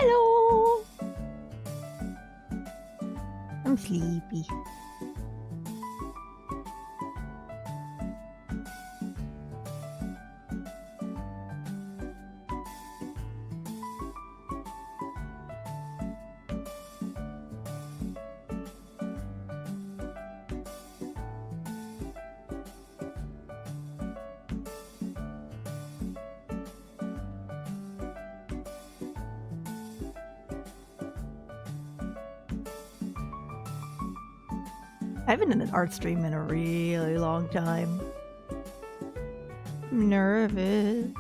Hello! I'm sleepy. I haven't done an art stream in a really long time. I'm nervous.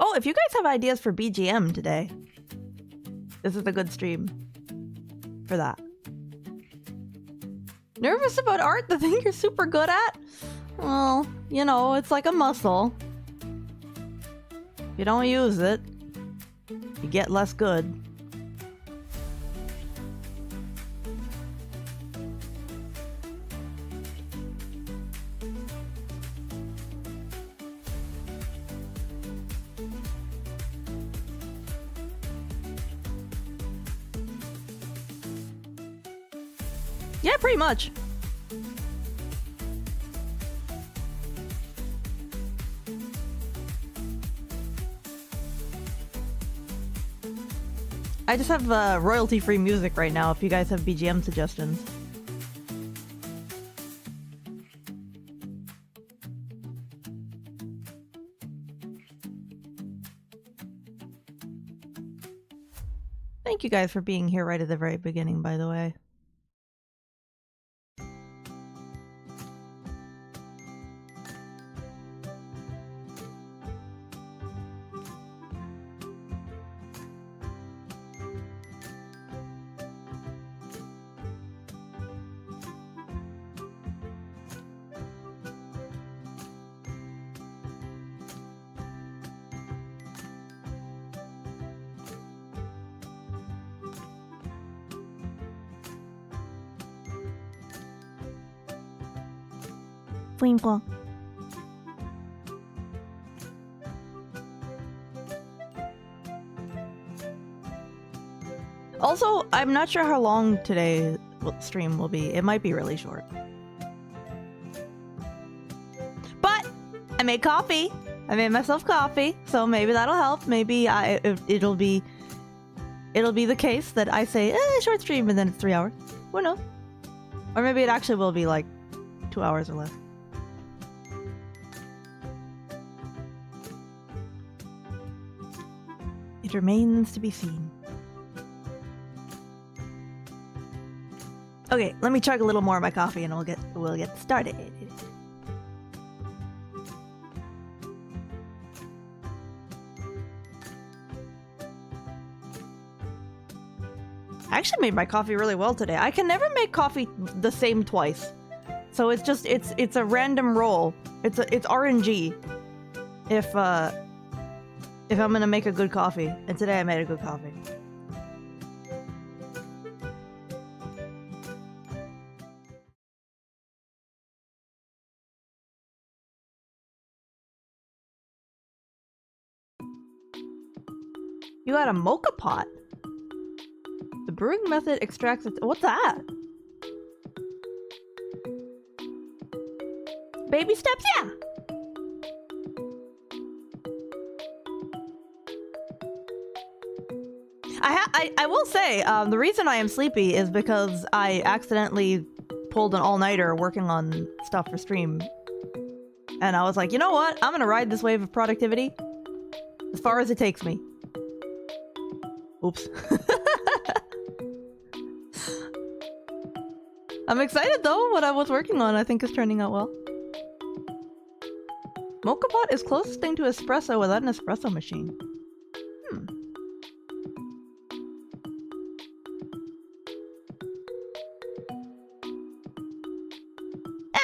Oh, if you guys have ideas for BGM today, this is a good stream for that. Nervous about art? The thing you're super good at? Well, you know, it's like a muscle. If you don't use it, you get less good. Yeah, pretty much. I just have royalty-free music right now if you guys have BGM suggestions. Thank you guys for being here right at the very beginning, by the way. Flinkle. Also, I'm not sure how long today's stream will be. It might be really short. But I made coffee. I made myself coffee, so maybe that'll help. Maybe it'll be the case that I say short stream and then it's 3 hours. Who knows? Or maybe it actually will be like 2 hours or less. It remains to be seen. Okay, let me chug a little more of my coffee and we'll get started. I actually made my coffee really well today. I can never make coffee the same twice. So it's just it's a random roll. It's RNG. If I'm gonna make a good coffee. And today I made a good coffee. You got a mocha pot. The brewing method extracts its... What's that? Baby steps? Yeah! I will say, the reason I am sleepy is because I accidentally pulled an all-nighter working on stuff for stream. And I was like, you know what? I'm gonna ride this wave of productivity as far as it takes me. Oops. I'm excited though, what I was working on I think is turning out well. Mocha pot is closest thing to espresso without an espresso machine.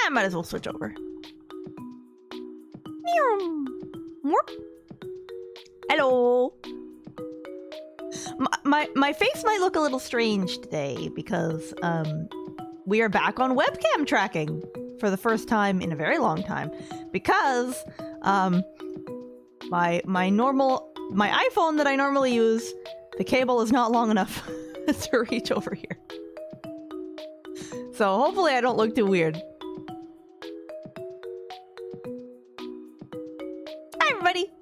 I might as well switch over. Warp. Hello. My face might look a little strange today because we are back on webcam tracking for the first time in a very long time because my iPhone that I normally use, the cable is not long enough to reach over here. So hopefully I don't look too weird. Hi everybody!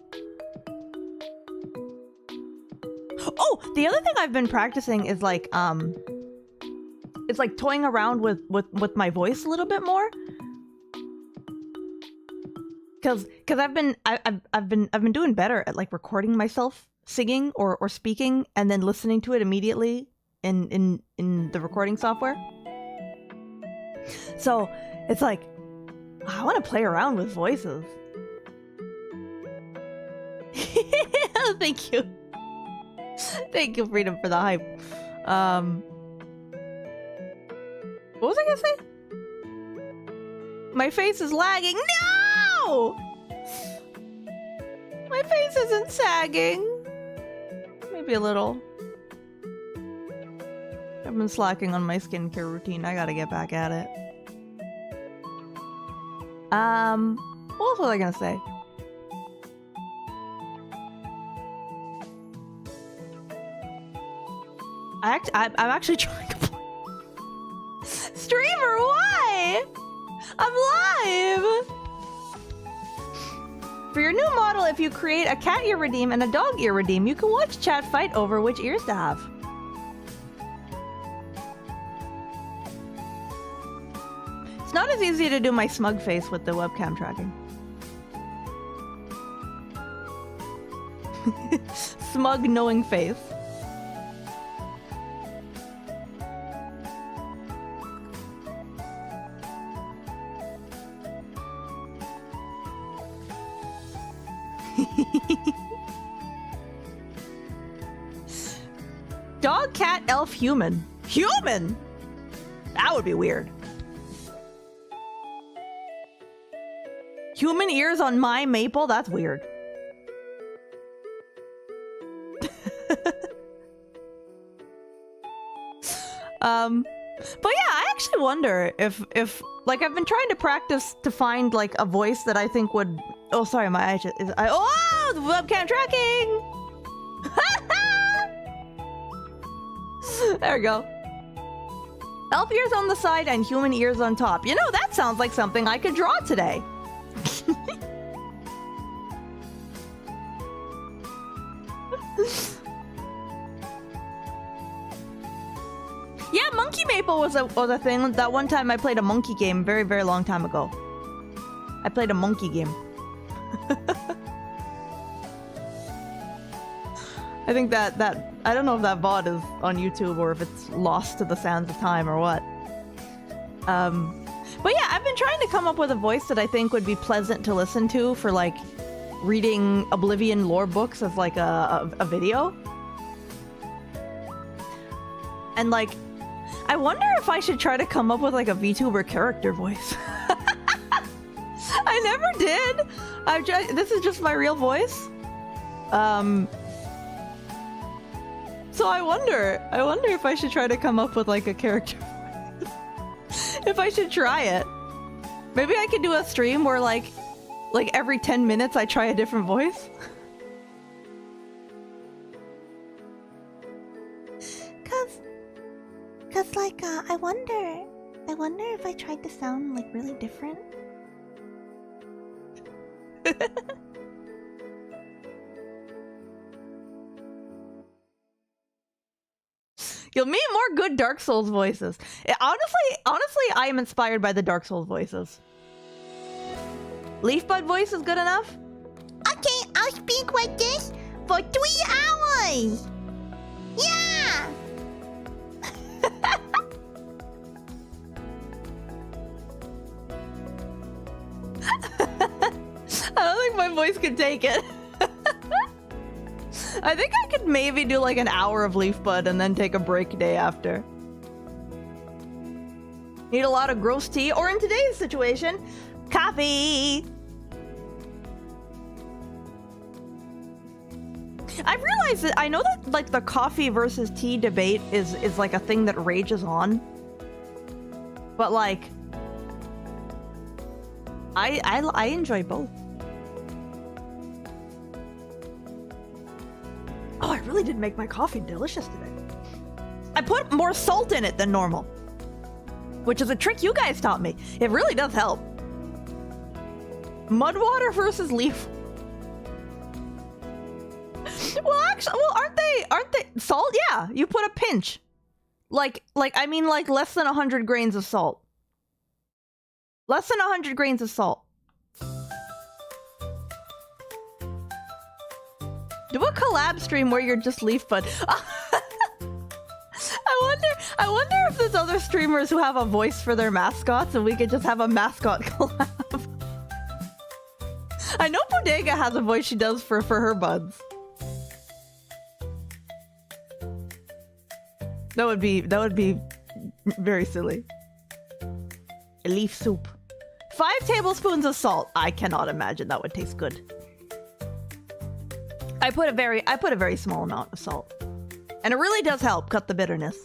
Oh, the other thing I've been practicing is like it's like toying around with my voice a little bit more. Cause I've been doing better at like recording myself singing or speaking and then listening to it immediately in the recording software. So it's like I want to play around with voices. Thank you. Thank you, Freedom, for the hype. What was I gonna say? My face is lagging. No! My face isn't sagging. Maybe a little. I've been slacking on my skincare routine. I gotta get back at it. What else was I gonna say? I'm actually trying to play. Streamer, why? I'm live! For your new model, if you create a cat ear redeem and a dog ear redeem, you can watch chat fight over which ears to have. It's not as easy to do my smug face with the webcam tracking. Smug knowing face. Dog, cat, elf, human. Human? That would be weird. Human ears on my maple? That's weird. But yeah, I actually wonder if like I've been trying to practice to find like a voice that I think would. Oh, sorry, my eye is. Oh, the webcam tracking. There we go. Elf ears on the side and human ears on top. You know, that sounds like something I could draw today. Yeah, monkey maple was a thing. That one time I played a monkey game very, very long time ago. I played a monkey game. I think that I don't know if that VOD is on YouTube or if it's lost to the sands of time or what. But yeah, I've been trying to come up with a voice that I think would be pleasant to listen to for like reading Oblivion lore books as like a video. And like, I wonder if I should try to come up with like a VTuber character voice. I never did. This is just my real voice. So I wonder if I should try to come up with like a character voice. If I should try it. Maybe I could do a stream where like every 10 minutes I try a different voice. Cause like I wonder if I tried to sound like really different. You'll meet more good Dark Souls voices. Honestly, I am inspired by the Dark Souls voices. Leafbud voice is good enough? Okay, I'll speak like this for 3 hours! Yeah! I don't think my voice could take it. I think I could maybe do like an hour of Leafbud and then take a break day after. Need a lot of gross tea, or in today's situation, coffee. I've realized that I know that like the coffee versus tea debate is like a thing that rages on. But like I enjoy both. Oh, I really did make my coffee delicious today. I put more salt in it than normal, which is a trick you guys taught me. It really does help. Mud water versus leaf. Well, actually, aren't they salt? Yeah, you put a pinch. Like I mean like less than 100 grains of salt. Less than 100 grains of salt. Do a collab stream where you're just leaf bud. I wonder if there's other streamers who have a voice for their mascots and we could just have a mascot collab. I know Bodega has a voice she does for her buds. That would be very silly. A leaf soup. 5 tablespoons of salt. I cannot imagine that would taste good. I put a very small amount of salt. And it really does help cut the bitterness.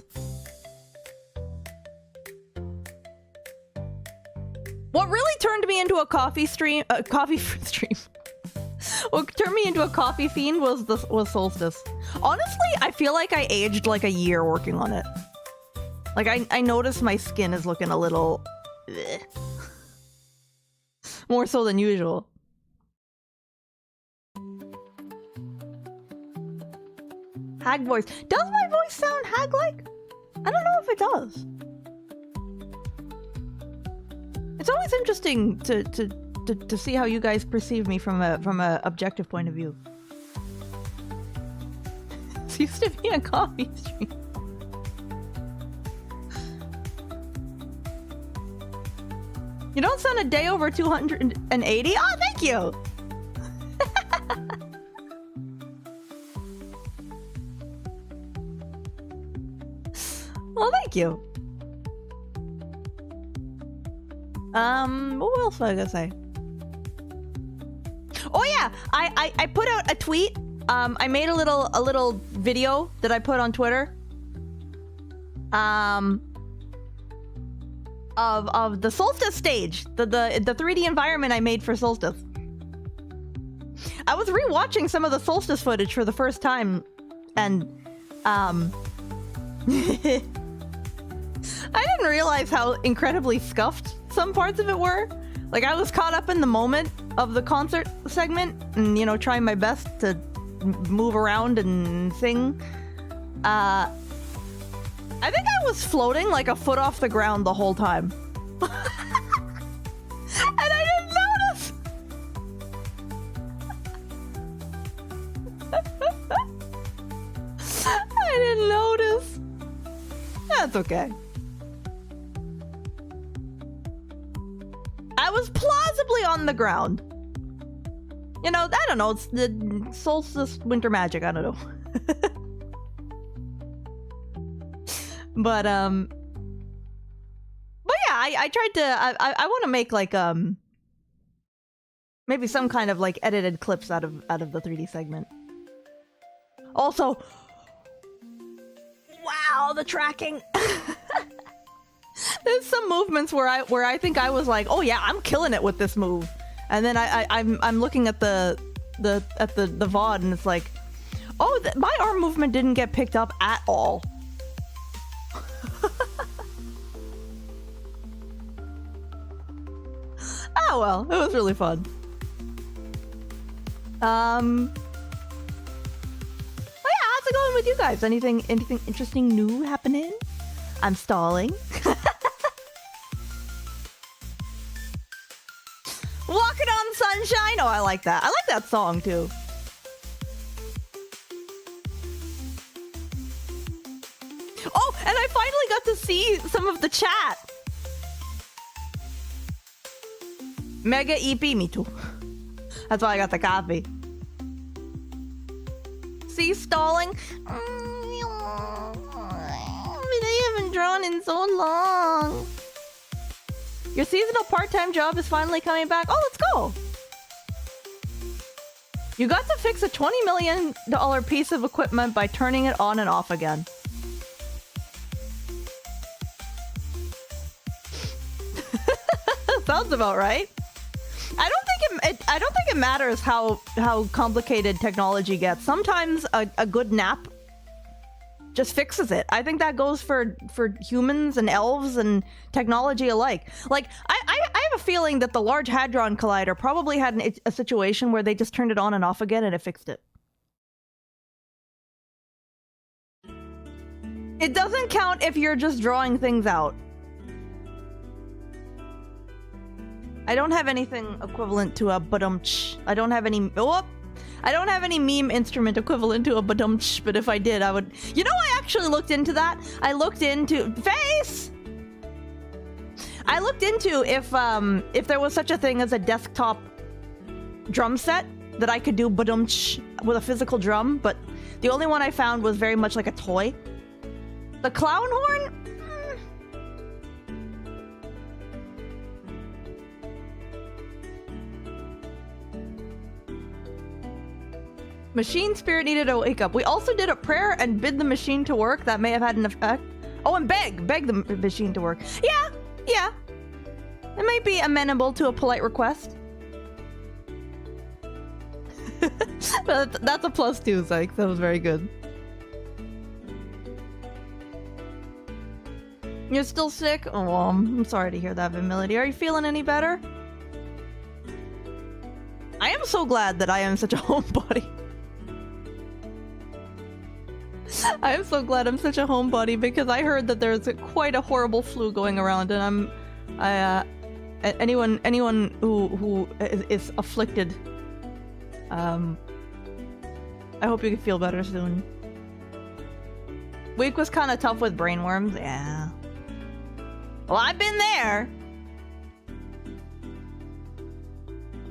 What really turned me into a coffee stream, what turned me into a coffee fiend was Solstice. Honestly, I feel like I aged like a year working on it. Like I noticed my skin is looking a little more so than usual. Hag voice. Does my voice sound hag-like? I don't know if it does. It's always interesting to see how you guys perceive me from a objective point of view. This used to be a coffee stream. You don't sound a day over 280? Oh, thank you! Well, thank you. What else was I gonna say? Oh yeah, I put out a tweet. I made a little video that I put on Twitter. Of the Solstice stage, the 3D environment I made for Solstice. I was rewatching some of the Solstice footage for the first time, and I didn't realize how incredibly scuffed some parts of it were. Like, I was caught up in the moment of the concert segment and, you know, trying my best to move around and sing. I think I was floating like a foot off the ground the whole time. And I didn't notice! I didn't notice. That's okay. I was plausibly on the ground. You know, I don't know, it's the solstice winter magic, I don't know. But yeah, I tried to, I want to make like, maybe some kind of like edited clips out of the 3D segment. Also, wow, the tracking. There's some movements where I think I was like, oh yeah, I'm killing it with this move, and then I'm looking at the VOD and it's like, oh, my arm movement didn't get picked up at all. Oh well, it was really fun. Oh yeah, how's it going with you guys? Anything interesting new happening? I'm stalling. Walking on sunshine. Oh, I like that. I like that song too. Oh, and I finally got to see some of the chat. Mega EP, me too. That's why I got the coffee. See, stalling. I haven't drawn in so long. Your seasonal part-time job is finally coming back. Oh, let's go. You got to fix a $20 million piece of equipment by turning it on and off again. Sounds about right. I don't think it matters how complicated technology gets. Sometimes a good nap just fixes it. I think that goes for humans and elves and technology alike. Like, I have a feeling that the Large Hadron Collider probably had a situation where they just turned it on and off again and it fixed it. It doesn't count if you're just drawing things out. I don't have anything equivalent to a badumch. I don't have any... Oh, I don't have any meme instrument equivalent to a badumch, but if I did, I would... You know, I actually looked into that. I looked into... Face! I looked into if there was such a thing as a desktop drum set that I could do badumch with a physical drum, but the only one I found was very much like a toy. The clown horn? Machine spirit needed a wake up. We also did a prayer and bid the machine to work. That may have had an effect. Oh, and beg the machine to work. Yeah. It might be amenable to a polite request. But that's a +2, Zyke. That was very good. You're still sick? Oh, well, I'm sorry to hear that, Vimility. Are you feeling any better? I am so glad that I am such a homebody. I am so glad I'm such a homebody because I heard that there's quite a horrible flu going around, and anyone who is afflicted, I hope you can feel better soon. Week was kind of tough with brainworms, yeah. Well, I've been there.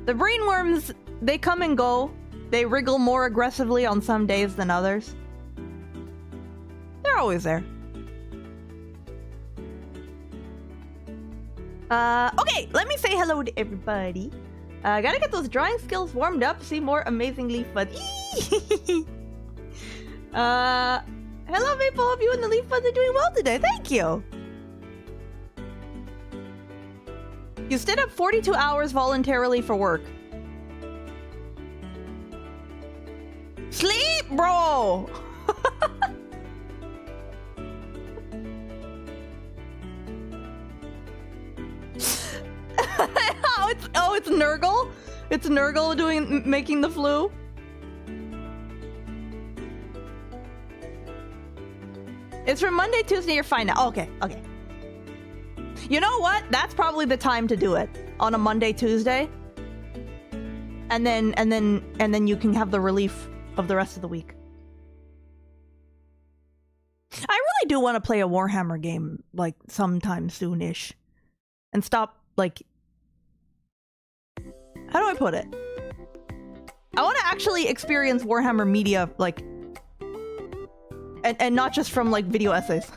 The brainworms, they come and go. They wriggle more aggressively on some days than others. They're always there. Okay, let me say hello to everybody. Gotta get those drawing skills warmed up, see more amazingly fun. Hello, Maple. Hope you and the Leaf Buds are doing well today. Thank you. You stayed up 42 hours voluntarily for work. Sleep, bro! It's Nurgle? It's Nurgle making the flu? It's from Monday, Tuesday, you're fine now. Okay. You know what? That's probably the time to do it. On a Monday, Tuesday. And then you can have the relief of the rest of the week. I really do want to play a Warhammer game, like, sometime soon-ish. And stop, like... How do I put it? I want to actually experience Warhammer media, like... And not just from, like, video essays.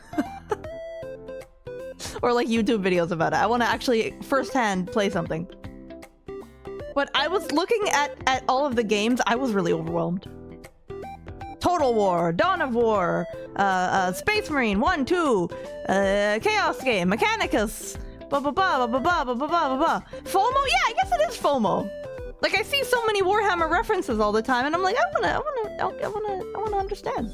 Or, like, YouTube videos about it. I want to actually firsthand play something. But I was looking at all of the games, I was really overwhelmed. Total War, Dawn of War, Space Marine 1, 2, Chaos Game, Mechanicus, FOMO? Yeah, I guess it is FOMO. Like, I see so many Warhammer references all the time, and I'm like, I wanna understand.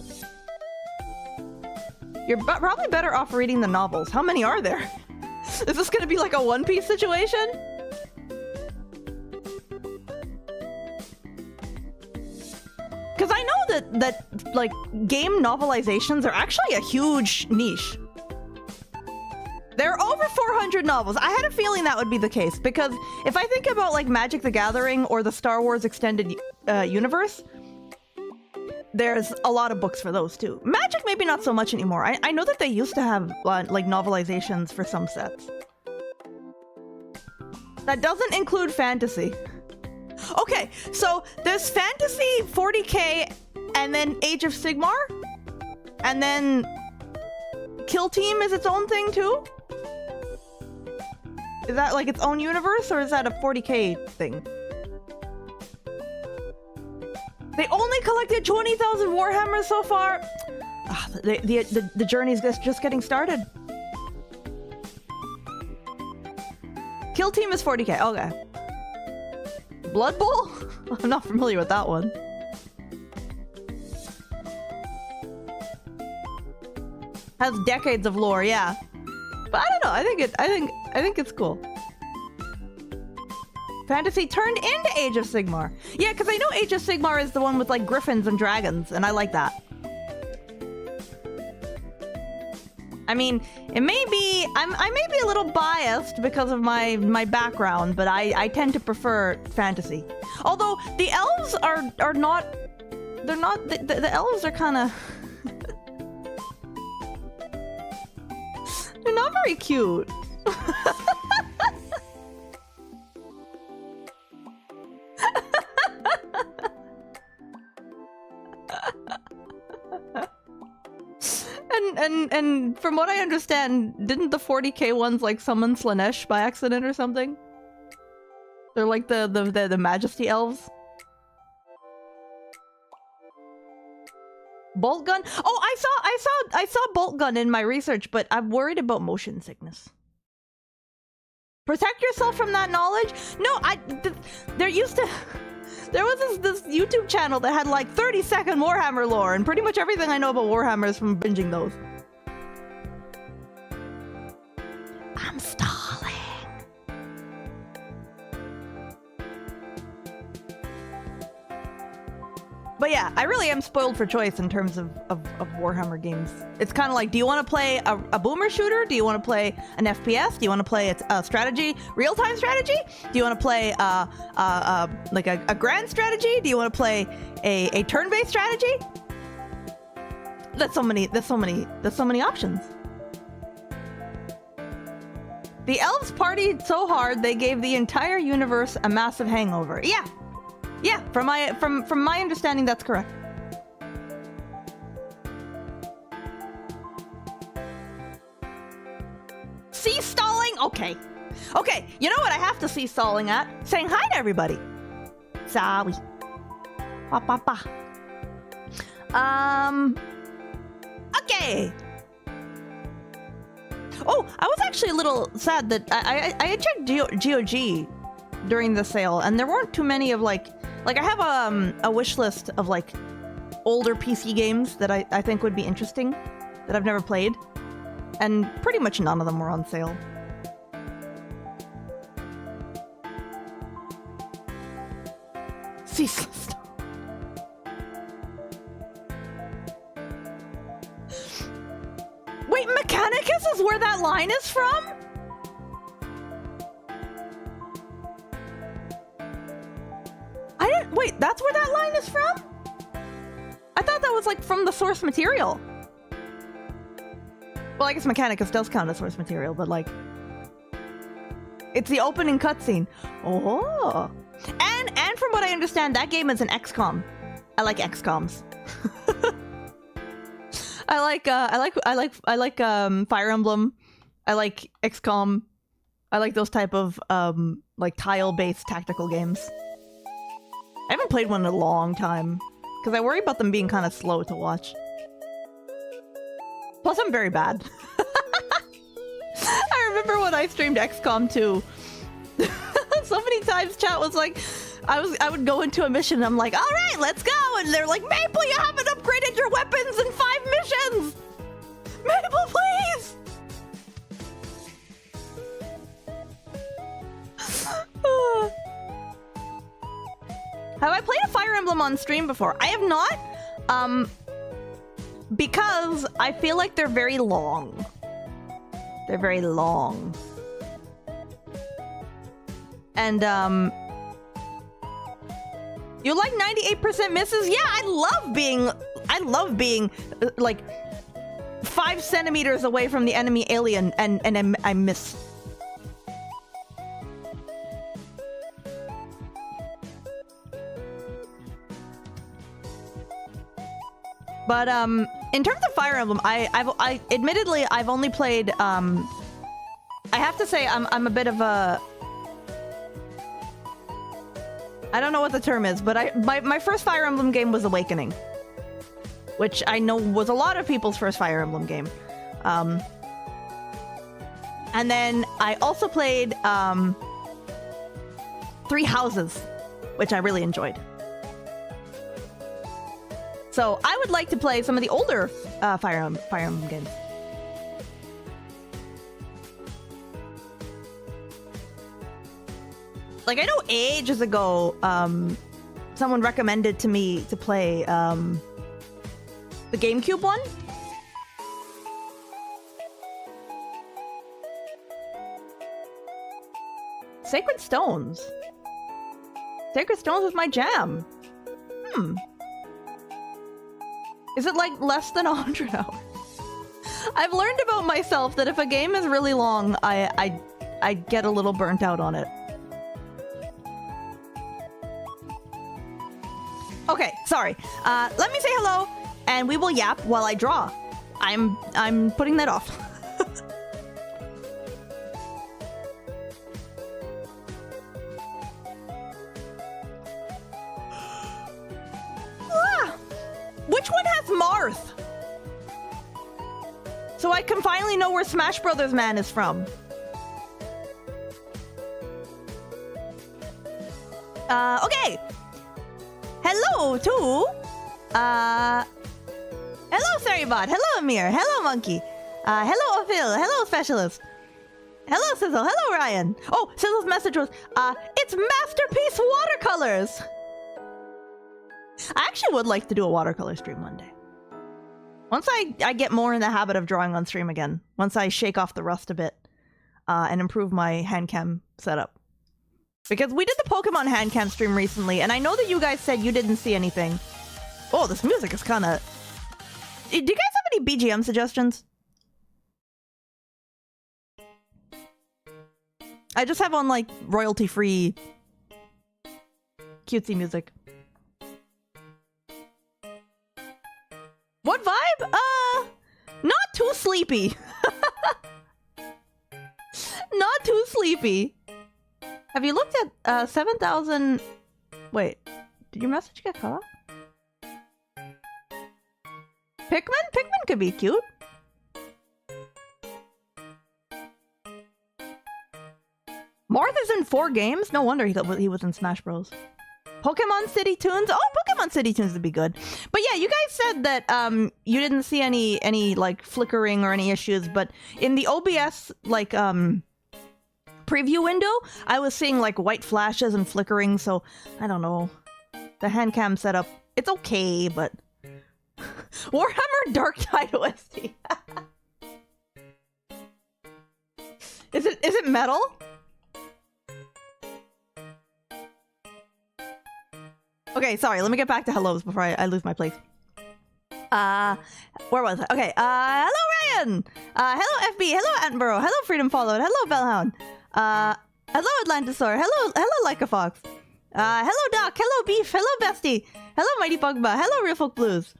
You're probably better off reading the novels. How many are there? Is this gonna be like a One Piece situation? Because I know that like game novelizations are actually a huge niche. There are over 400 novels. I had a feeling that would be the case because if I think about like Magic the Gathering or the Star Wars Extended Universe, there's a lot of books for those too. Magic maybe not so much anymore. I know that they used to have like novelizations for some sets. That doesn't include fantasy. Okay, so there's fantasy 40k and then Age of Sigmar, and then Kill Team is its own thing too. Is that like its own universe, or is that a 40k thing? They only collected 20,000 Warhammers so far. The journey's just getting started. Kill Team is 40k. Okay. Blood Bowl? I'm not familiar with that one. Has decades of lore, yeah. But I don't know. I think it's cool. Fantasy turned into Age of Sigmar. Yeah, because I know Age of Sigmar is the one with like griffins and dragons, and I like that. I mean, it may be I may be a little biased because of my background, but I tend to prefer fantasy. Although the elves are not, they're not, the elves are kind of they're not very cute. And from what I understand, didn't the 40k ones like summon Slanesh by accident or something? They're like the Majesty elves. Bolt gun? Oh, I saw bolt gun in my research, but I'm worried about motion sickness. Protect yourself from that knowledge? No, there used to there was this YouTube channel that had like 30-second Warhammer lore, and pretty much everything I know about Warhammer is from binging those. I'm stalling. But yeah, I really am spoiled for choice in terms of Warhammer games. It's kind of like, do you want to play a boomer shooter? Do you want to play an FPS? Do you want to play a strategy, real-time strategy? Do you want to play like a grand strategy? Do you want to play a turn-based strategy? There's so many options. The elves partied so hard they gave the entire universe a massive hangover. Yeah. Yeah, from my understanding, that's correct. Sea stalling? Okay. Okay, you know what I have to sea stalling at? Saying hi to everybody. Sorry. Pa pa pa. Okay. Oh, I was actually a little sad that I had checked GOG during the sale, and there weren't too many of like I have a wish list of like older PC games that I think would be interesting that I've never played, and pretty much none of them were on sale. Ceaseless. Wait, Mechanicus is where that line is from? Wait, that's where that line is from? I thought that was like from the source material. Well, I guess Mechanicus does count as source material, but like, it's the opening cutscene. Oh, and from what I understand, that game is an XCOM. I like XCOMs. I like Fire Emblem. I like XCOM. I like those type of like tile-based tactical games. I haven't played one in a long time, because I worry about them being kind of slow to watch. Plus, I'm very bad. I remember when I streamed XCOM 2. So many times chat was like, I would go into a mission and I'm like, all right, let's go. And they're like, Maple, you haven't upgraded your weapons in 5 missions. Maple, please. Have I played a Fire Emblem on stream before? I have not, because I feel like they're very long. They're very long. And, you like 98% misses? Yeah, I love being, like, 5 centimeters away from the enemy alien and I miss. But in terms of Fire Emblem, I admittedly I've only played I have to say, I'm a bit of a... I don't know what the term is, but my first Fire Emblem game was Awakening, which I know was a lot of people's first Fire Emblem game. And then I also played Three Houses, which I really enjoyed. So I would like to play some of the older Fire Emblem games. Like, I know ages ago, someone recommended to me to play the GameCube one. Sacred Stones. Sacred Stones was my jam. Is it like less than 100 hours? I've learned about myself that if a game is really long, I get a little burnt out on it. Okay, sorry. Let me say hello, and we will yap while I draw. I'm putting that off. Which one has Marth? So I can finally know where Smash Brothers Man is from. Okay. Hello to... hello, Saribot. Hello, Amir. Hello, Monkey. Hello, Phil. Hello, Specialist. Hello, Sizzle. Hello, Ryan. Oh, Sizzle's message was, it's Masterpiece Watercolors. I actually would like to do a watercolor stream one day. Once I get more in the habit of drawing on stream again. Once I shake off the rust a bit and improve my hand cam setup. Because we did the Pokemon hand cam stream recently, and I know that you guys said you didn't see anything. Oh, this music is kind of... Do you guys have any BGM suggestions? I just have on, like, royalty-free cutesy music. What vibe? Not too sleepy. Not too sleepy. Have you looked at 7,000... Wait, did your message get cut off? Pikmin? Pikmin could be cute. Marth is in 4 games? No wonder he was in Smash Bros. Pokemon City Tunes? Oh, Pokemon City Tunes would be good. But yeah, you guys said that you didn't see any like flickering or any issues, but in the OBS like preview window, I was seeing like white flashes and flickering, so I don't know. The hand cam setup, it's okay, but Warhammer Dark Tide OST. Is it metal? Okay, sorry, let me get back to hellos before I lose my place. Where was I? Okay, hello Ryan! Hello FB, hello Attenborough, hello Freedom Followed, hello Bellhound. Hello Atlantosaur, hello Lycofox. Hello Doc, hello Beef, hello Bestie, hello Mighty Pugba, hello Real Folk Blues.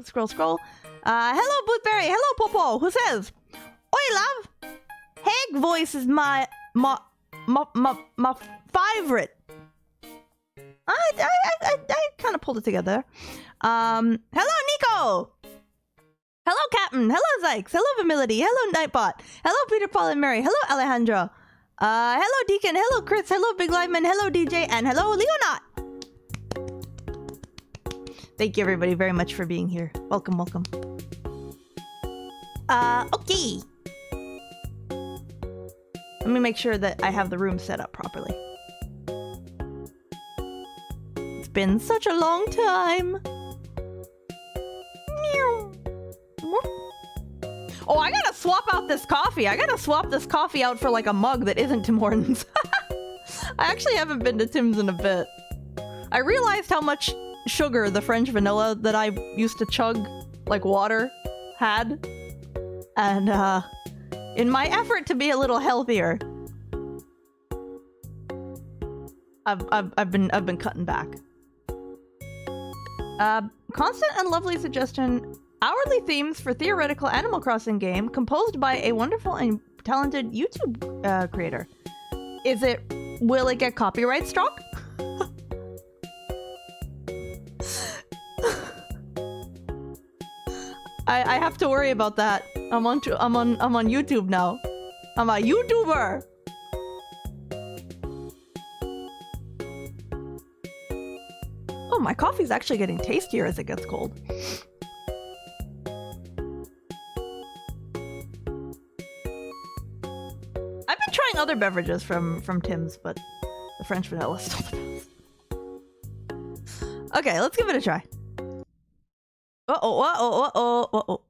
Scroll. Hello Boothberry, hello Popo, who says, Oi love! Hag voice is my favorite. I kind of pulled it together. Hello Nico! Hello Captain, hello Zykes, hello Vamility, hello Nightbot, hello Peter Paul and Mary, hello Alejandro. Hello Deacon, hello Chris, hello Big Liveman, hello DJ, and hello Leonot! Thank you everybody very much for being here. Welcome. Okay. Let me make sure that I have the room set up properly. It's been such a long time. Oh, I gotta swap out this coffee. I gotta swap this coffee out for like a mug that isn't Tim Hortons. I actually haven't been to Tim's in a bit. I realized how much sugar the French vanilla that I used to chug like water had. And in my effort to be a little healthier, I've been cutting back. Constant and lovely suggestion. Hourly themes for theoretical Animal Crossing game composed by a wonderful and talented YouTube creator. Will it get copyright struck? I have to worry about that. I'm on YouTube now. I'm a YouTuber. Oh, my coffee's actually getting tastier as it gets cold. I've been trying other beverages from Tim's, but the French vanilla is still the best. Okay, let's give it a try. Uh-oh, uh-oh, uh-oh, uh-oh.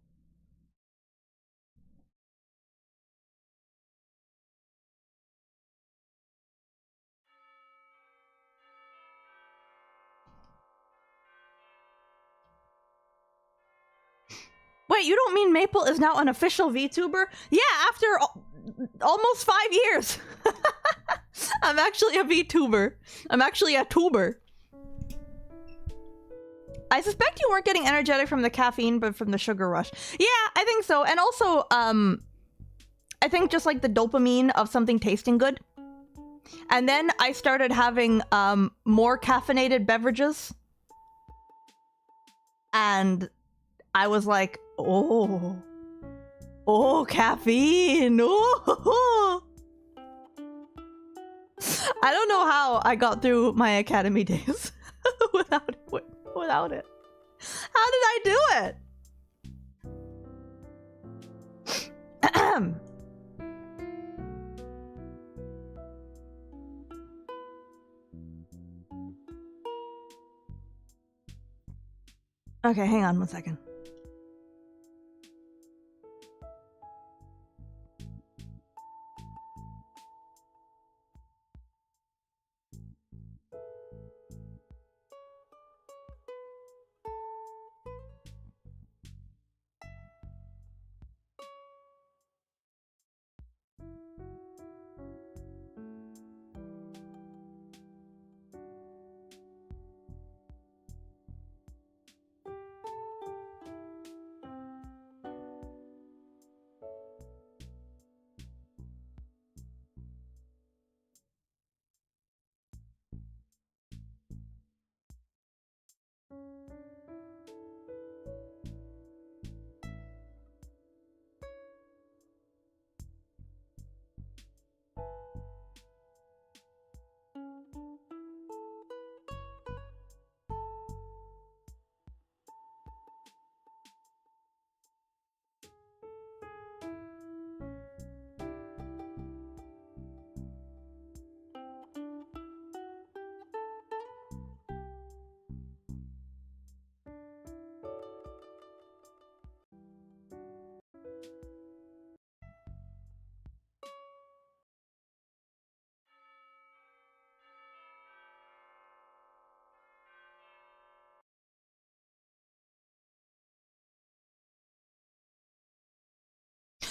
Wait, you don't mean Maple is now an official VTuber? Yeah, after almost 5 years. I'm actually a VTuber. I'm actually a tuber. I suspect you weren't getting energetic from the caffeine, but from the sugar rush. Yeah, I think so. And also, I think just like the dopamine of something tasting good. And then I started having more caffeinated beverages. And I was like, oh, caffeine. Oh. I don't know how I got through my academy days without it. How did I do it? Okay, hang on one second.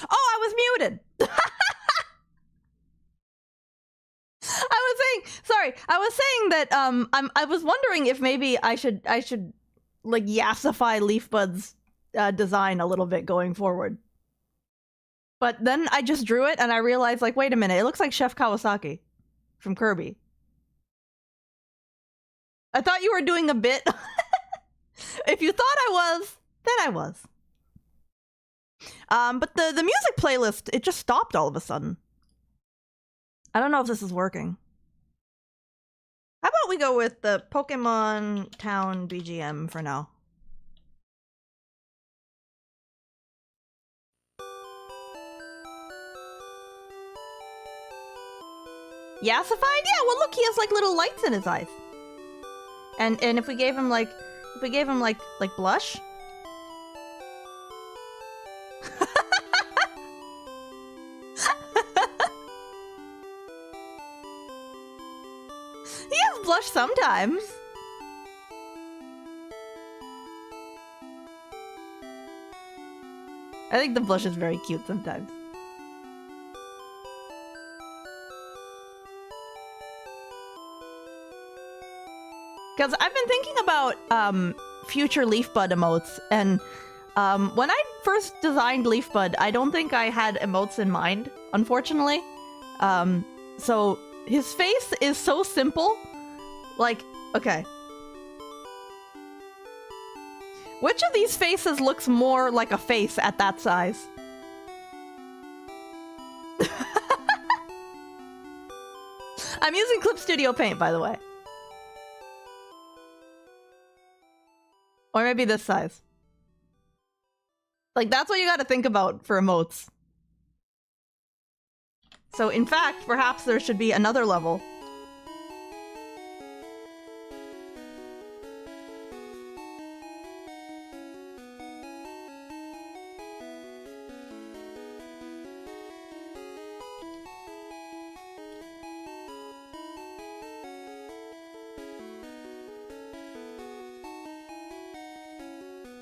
Oh, I was muted. I was saying that I was wondering if maybe I should like yassify Leafbud's design a little bit going forward. But then I just drew it and I realized, like, wait a minute, it looks like Chef Kawasaki from Kirby. I thought you were doing a bit. If you thought I was, then I was. But the music playlist, it just stopped all of a sudden. I don't know if this is working. How about we go with the Pokemon Town BGM for now? Yassified? Yeah, well look, he has like little lights in his eyes. And if we gave him like blush? He has blush sometimes. I think the blush is very cute sometimes. Because I've been thinking about future Leafbud emotes, and When I first designed Leafbud, I don't think I had emotes in mind, unfortunately. So his face is so simple. Like, okay. Which of these faces looks more like a face at that size? I'm using Clip Studio Paint, by the way. Or maybe this size. Like, that's what you gotta think about for emotes. So, in fact, perhaps there should be another level.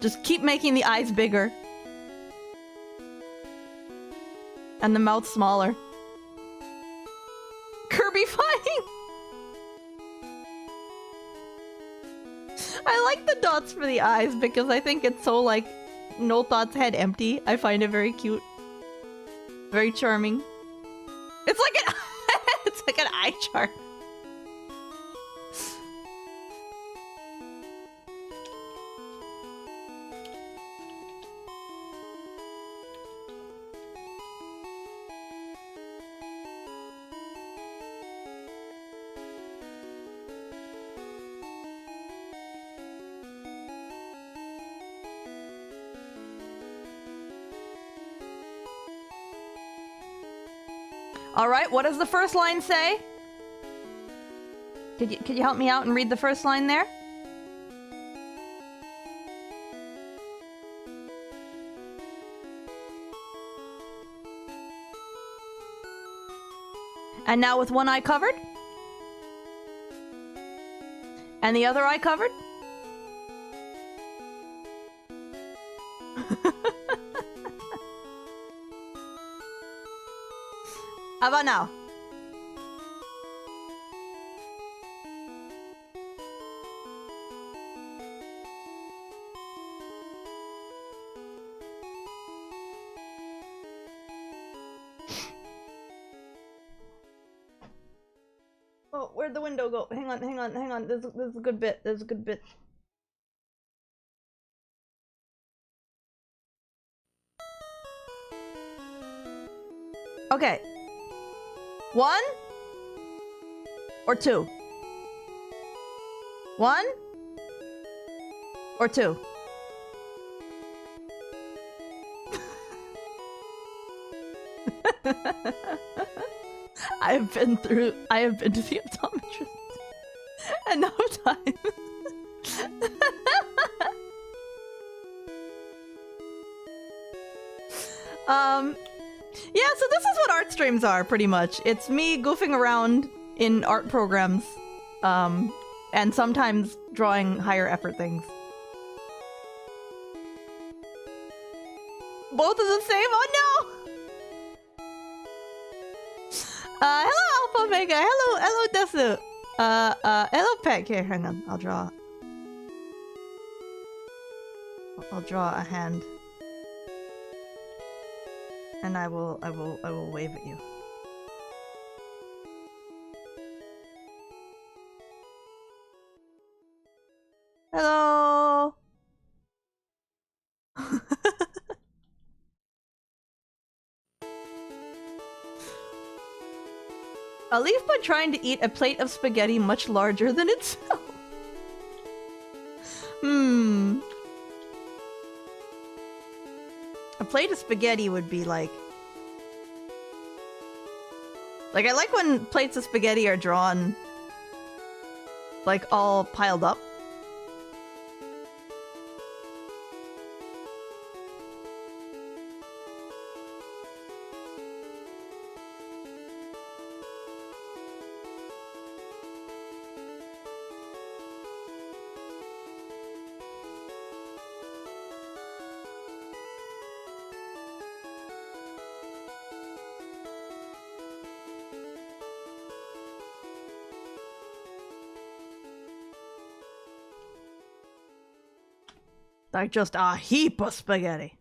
Just keep making the eyes bigger. And the mouth smaller. Kirby fighting! I like the dots for the eyes because I think it's so like no thoughts head empty. I find it very cute. Very charming. It's like an it's like an eye chart. All right, what does the first line say? Could you help me out and read the first line there? And now with one eye covered? And the other eye covered? How about now? Oh, where'd the window go? Hang on, hang on, hang on. This is a good bit. This is a good bit. Okay. 1 or 2? 1 or 2? I have been to the optometrist enough times. Yeah, so this is what art streams are, pretty much. It's me goofing around in art programs, and sometimes drawing higher effort things. Both are the same? Oh no! Hello Alpha Omega, hello Desu. Hello Peg. Here, hang on, I'll draw a hand. And I will wave at you. Hello. A leaf bud trying to eat a plate of spaghetti much larger than itself. A plate of spaghetti would be like... I like when plates of spaghetti are drawn, like, all piled up. Like just a heap of spaghetti.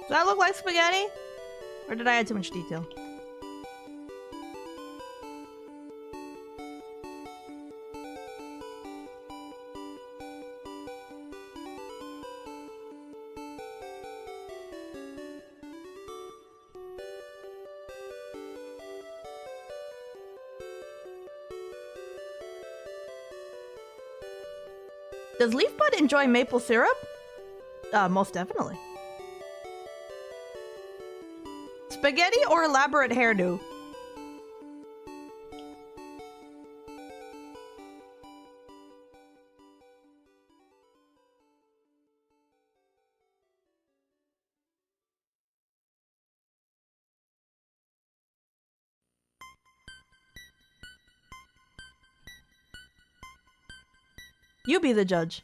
Does that look like spaghetti? Or did I add too much detail? Does Leaf Bud enjoy maple syrup? Most definitely. Spaghetti or elaborate hairdo? You be the judge.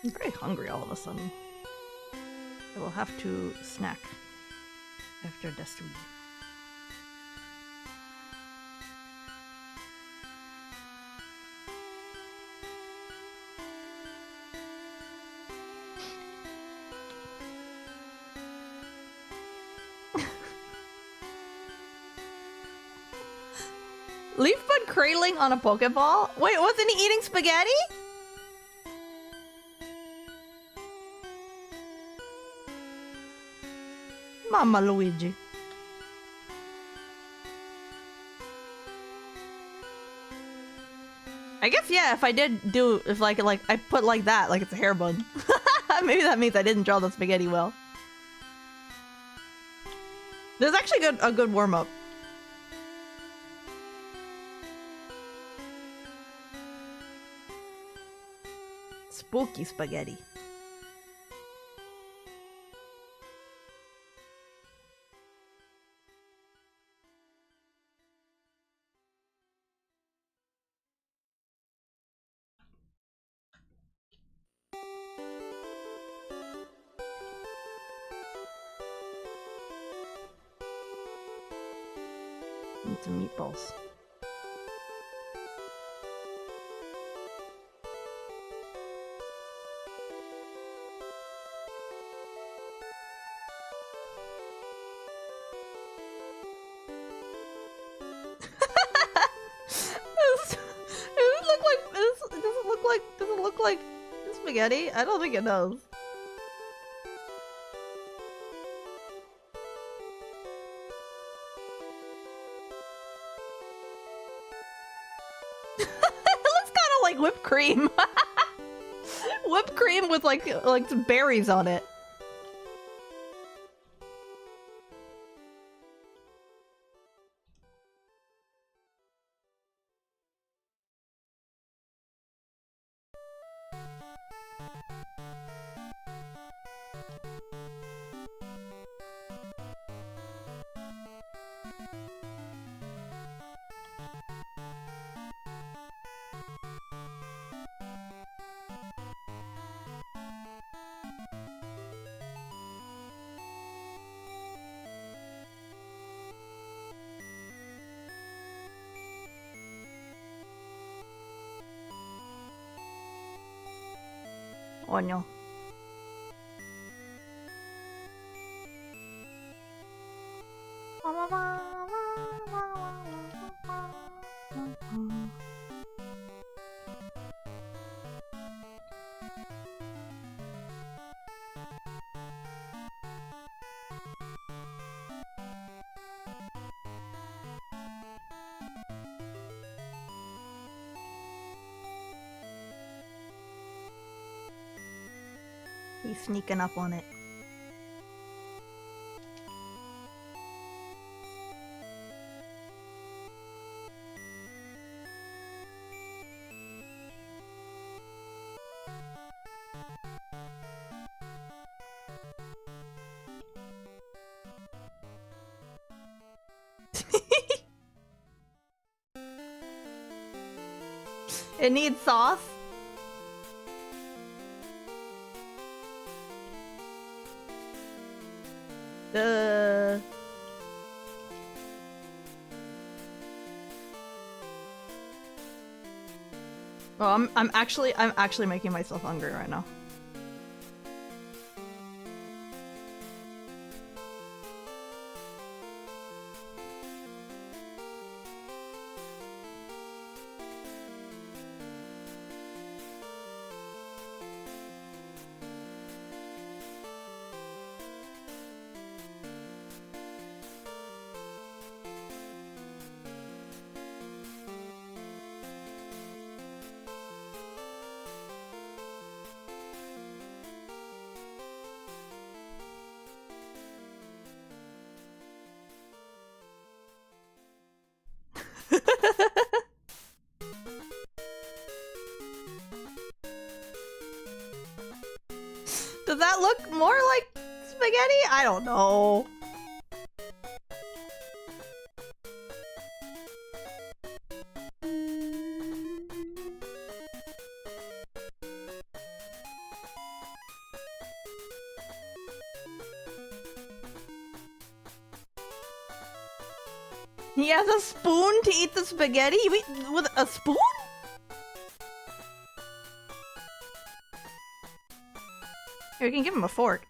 I'm very hungry all of a sudden. I will have to snack after destiny. Leaf Bud cradling on a Pokeball? Wait, wasn't he eating spaghetti? Mamma Luigi. I guess yeah, if I did do if like I put like that, like it's a hair bun. Maybe that means I didn't draw the spaghetti well. There's actually a good warm up. Spooky spaghetti. Need some meatballs. Does it look like spaghetti? I don't think it does. It looks kind of like whipped cream. Whipped cream with like some berries on it. Coño. He's sneaking up on it. It needs sauce. Oh, I'm actually making myself hungry right now. Does that look more like spaghetti? I don't know. He has a spoon to eat the spaghetti? You eat with a spoon? Here, we can give him a fork.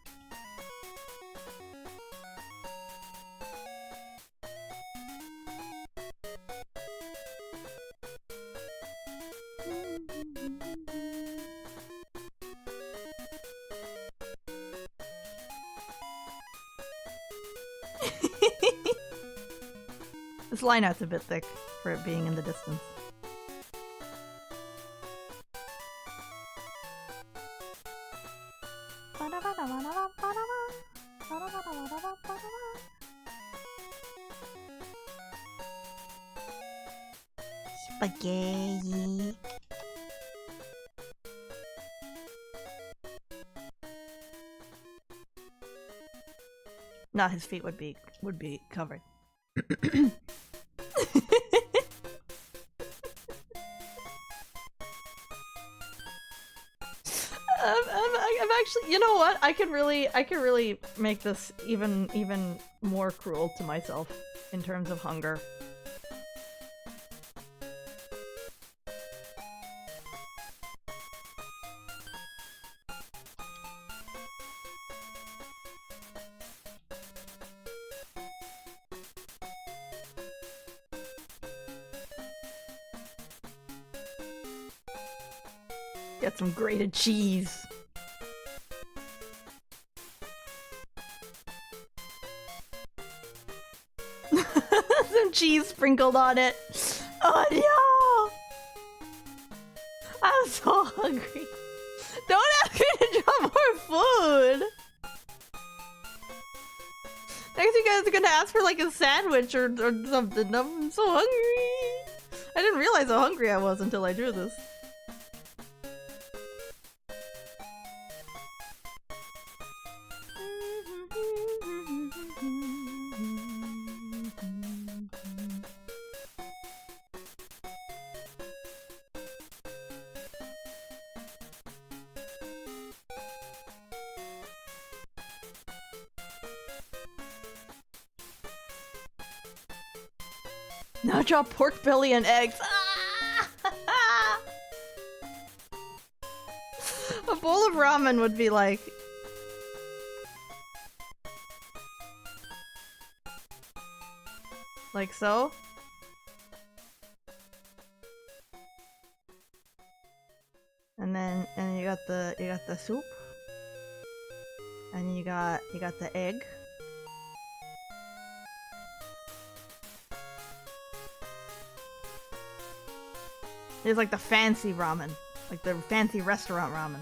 This line out's a bit thick for it being in the distance. Spaghetti. No, his feet would be covered. I'm actually, you know what? I could really make this even more cruel to myself in terms of hunger. Get some grated cheese. Some cheese sprinkled on it. Oh no! I'm so hungry. Don't ask me to drop more food! Next you guys are gonna ask for like a sandwich or something. I'm so hungry. I didn't realize how hungry I was until I drew this. Now draw pork belly and eggs. Ah! A bowl of ramen would be like... Like so? And then you got the soup. And you got the egg. It's like the fancy ramen. Like the fancy restaurant ramen.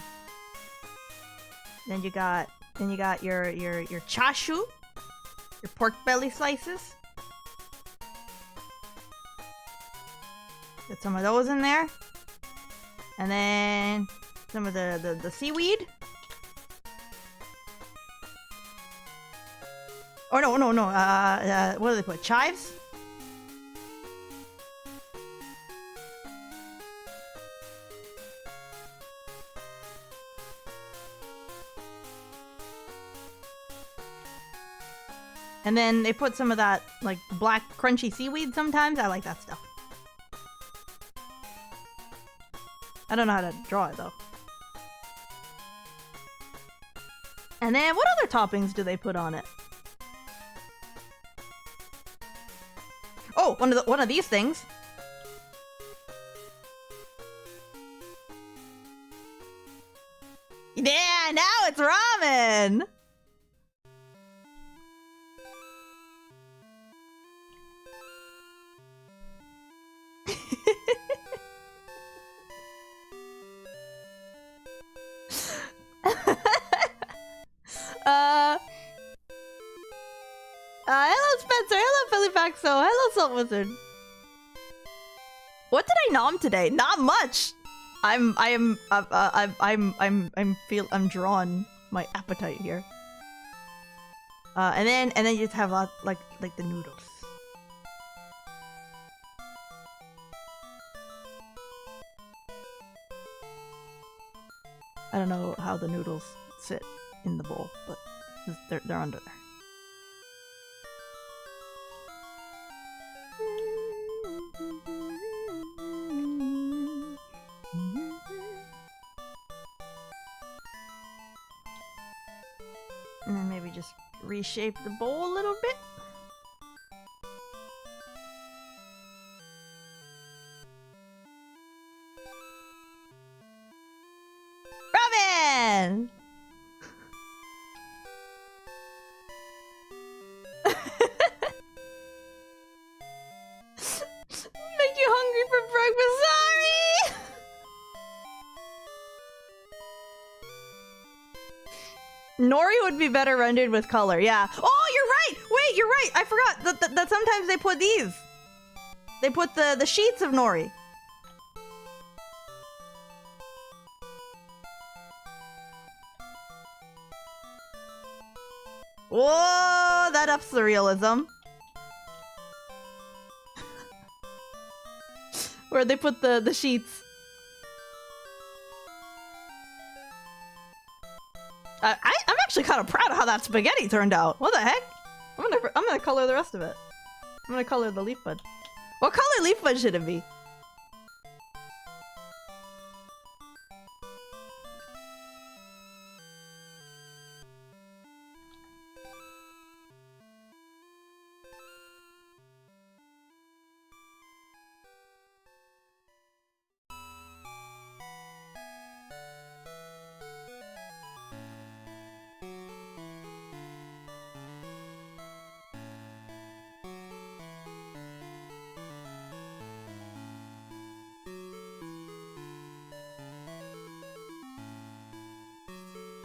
Then you got your chashu, your pork belly slices. Get some of those in there. And then some of the seaweed. Oh no. What do they put? Chives? And then they put some of that, like, black crunchy seaweed sometimes. I like that stuff. I don't know how to draw it, though. And then, what other toppings do they put on it? Oh, one of these things. Yeah, now it's ramen! Hello Spencer, hello Phillyfaxo, hello Salt Wizard. What did I nom today? Not much. I'm drawn. My appetite here. And then you just have lots like the noodles. I don't know how the noodles sit in the bowl, but they're under there. And then maybe just reshape the bowl a little bit. Ramen! Make you hungry for breakfast, sorry! Nori would be better rendered with color, yeah. Oh, you're right! Wait, you're right! I forgot that sometimes they put these. They put the sheets of nori. Whoa, that ups the realism. Where they put the sheets. I'm actually kind of proud of how that spaghetti turned out. What the heck? I'm gonna color the rest of it. I'm gonna color the leaf bud. What color leaf bud should it be?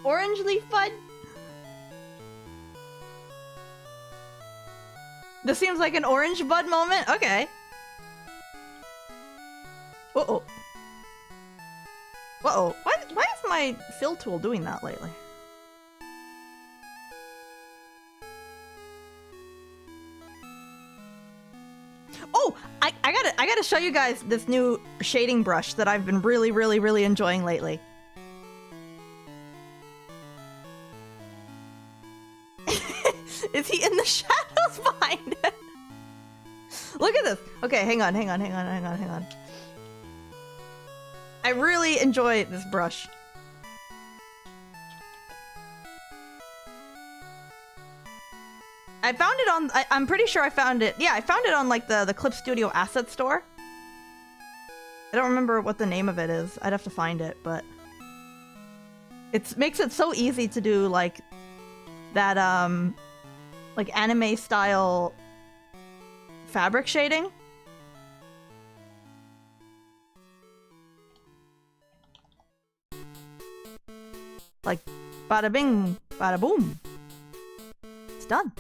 Orange leaf bud? This seems like an orange bud moment? Okay. Uh-oh. Uh-oh. Why is my fill tool doing that lately? Oh! I gotta show you guys this new shading brush that I've been really enjoying lately. Is he in the shadows behind it? Look at this. Okay, hang on. I really enjoy this brush. I found it on... I'm pretty sure I found it... Yeah, I found it on, like, the Clip Studio asset store. I don't remember what the name of it is. I'd have to find it, but... It makes it so easy to do, like, that, like, anime-style fabric shading. Like, Bada bing, bada boom. It's done.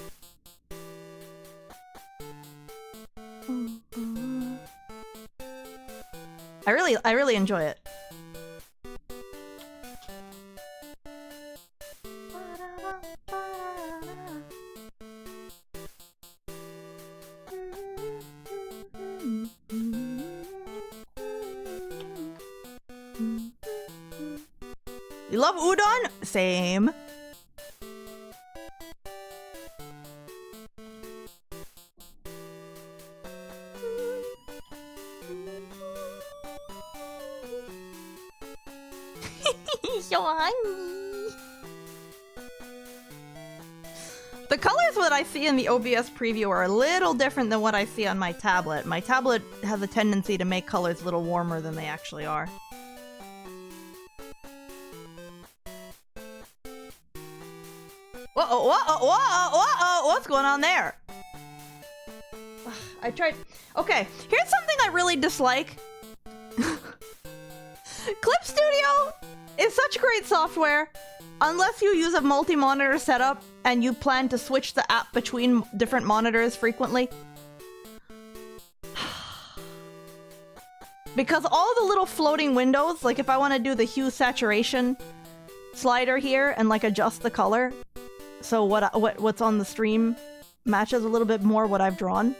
I really enjoy it. You love udon? Same. So hungry. The colors that I see in the OBS preview are a little different than what I see on my tablet. My tablet has a tendency to make colors a little warmer than they actually are. Whoa, whoa, whoa, whoa, what's going on there? I tried. Okay, here's something I really dislike. Clip Studio is such great software unless you use a multi-monitor setup and you plan to switch the app between different monitors frequently. Because all the little floating windows, like if I want to do the hue saturation slider here and like adjust the color, so what's on the stream matches a little bit more what I've drawn.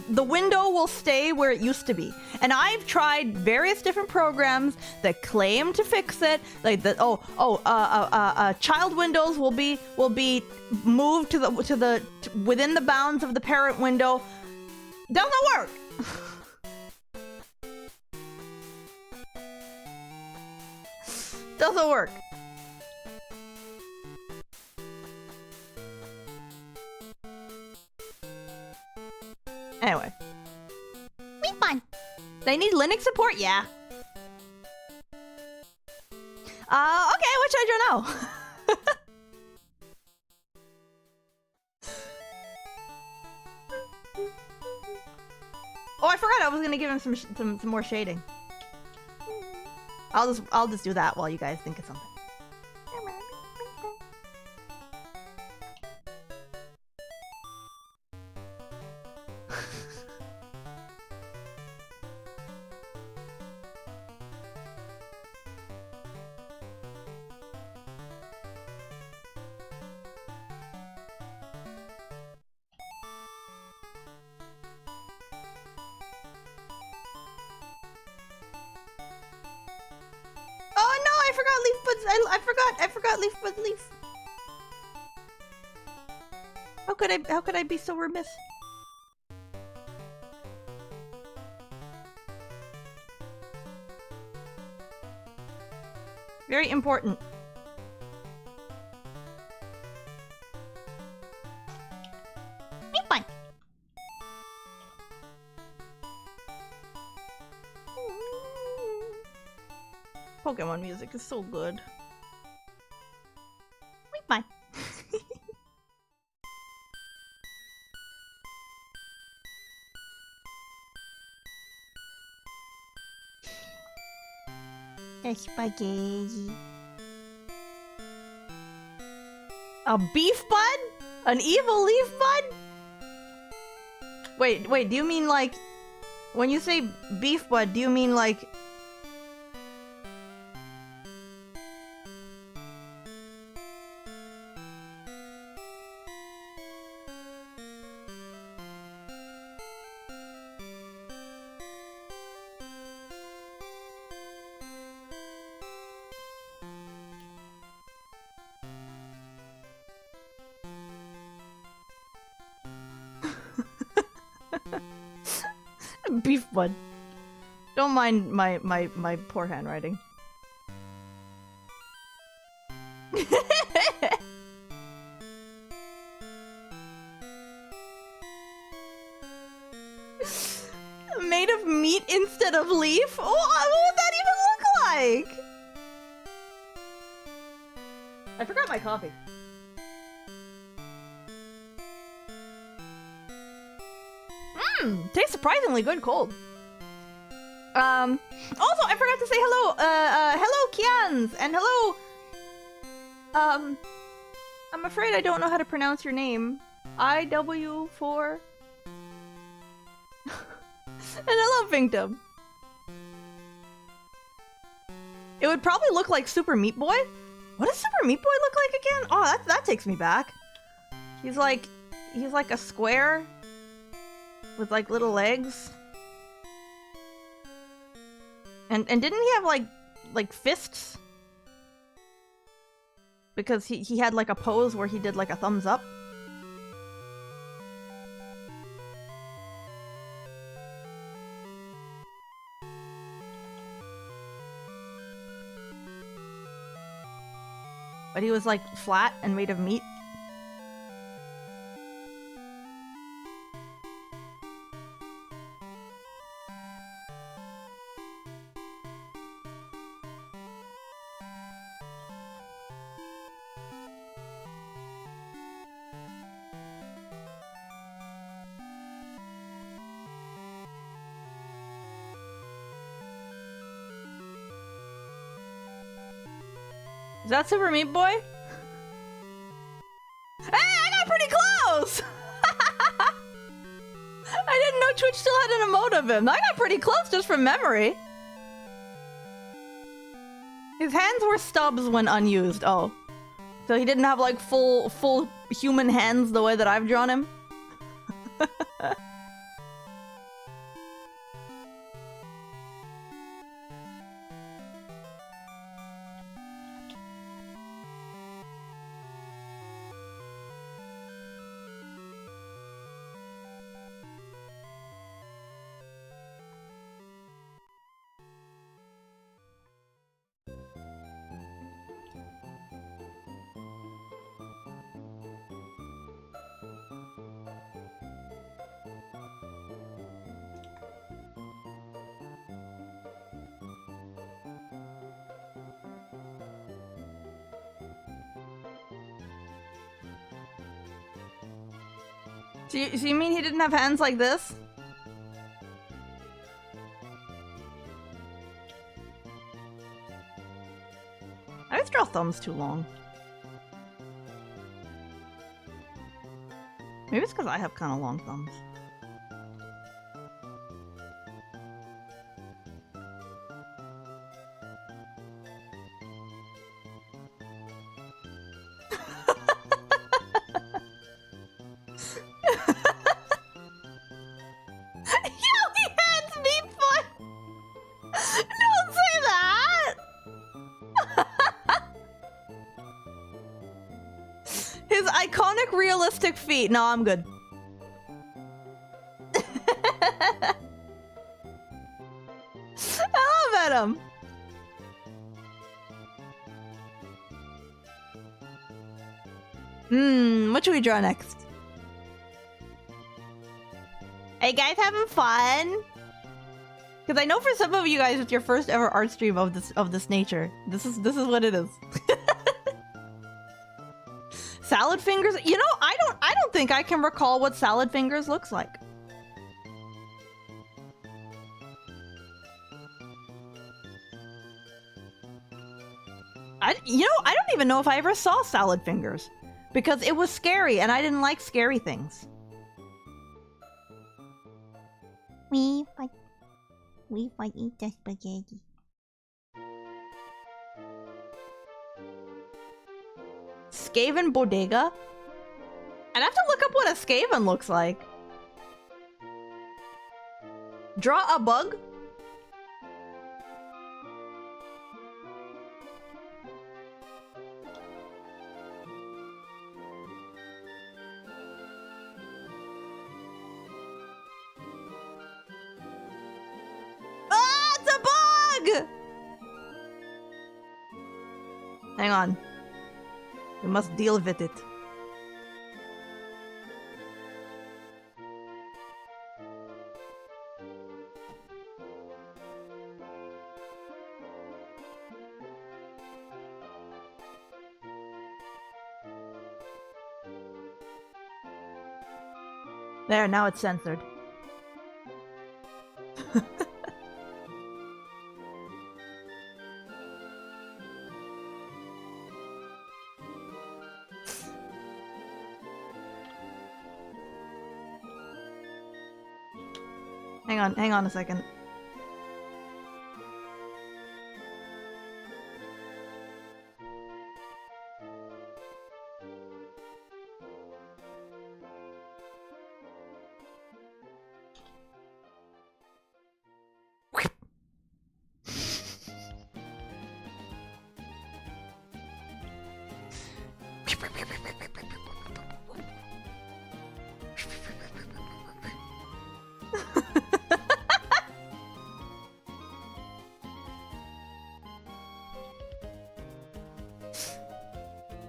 The window will stay where it used to be, and I've tried various different programs that claim to fix it, like that. Child windows will be moved to within the bounds of the parent window. Doesn't work. Doesn't work. Anyway. Me fun. They need Linux support? Yeah. Okay, what should I draw now? Oh, I forgot I was gonna give him some more shading. I'll just do that while you guys think of something. I forgot leaf but leaf. How could I be so remiss? Very important. Fine. Pokemon music is so good. Fine. Spaghetti. A beef bud? An evil leaf bud? Wait, do you mean like... When you say beef bud, do you mean like... Beef bud. Don't mind my poor handwriting. Made of meat instead of leaf? Oh, what would that even look like? I forgot my coffee. Tastes surprisingly good cold. Also, I forgot to say hello. Hello, Kians, and hello. I'm afraid I don't know how to pronounce your name. IW4. And hello, Pinktum. It would probably look like Super Meat Boy. What does Super Meat Boy look like again? Oh, that takes me back. He's like a square with like little legs. And didn't he have like fists? Because he had like a pose where he did like a thumbs up. But he was like flat and made of meat. Is that Super Meat Boy? Hey, I got pretty close! I didn't know Twitch still had an emote of him. I got pretty close just from memory. His hands were stubs when unused. Oh. So he didn't have like full human hands the way that I've drawn him? So you mean he didn't have hands like this? I always draw thumbs too long. Maybe it's because I have kind of long thumbs. Realistic feet. No, I'm good. I love Adam. What should we draw next? Hey guys, having fun? Because I know for some of you guys, it's your first ever art stream of this nature. This is what it is. Salad fingers? You know, I don't think I can recall what salad fingers looks like. I don't even know if I ever saw salad fingers because it was scary and I didn't like scary things. We might eat the spaghetti. Skaven Bodega? I'd have to look up what a Skaven looks like. Draw a bug? Ah, it's a bug! Hang on. We must deal with it. There, now it's censored. Hang on a second.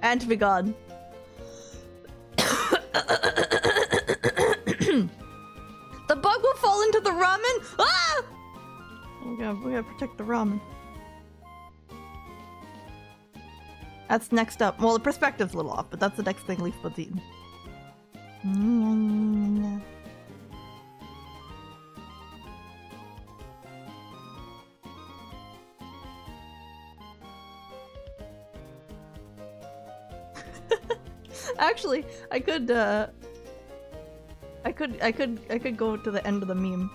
And to be gone. The bug will fall into the ramen! Ah! We gotta protect the ramen. That's next up. Well, the perspective's a little off, but that's the next thing Leafbud's eaten. Actually, I could go to the end of the meme.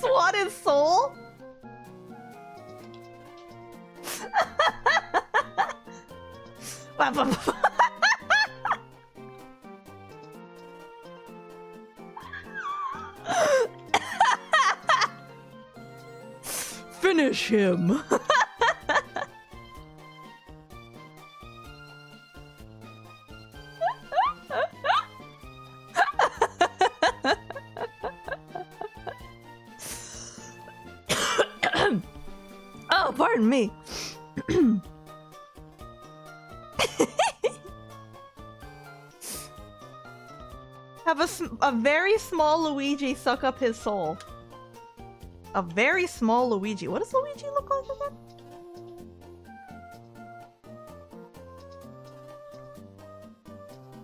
Swat his soul? Finish him. Oh, pardon me. Have a very small Luigi suck up his soul. A very small Luigi. What does Luigi look like again?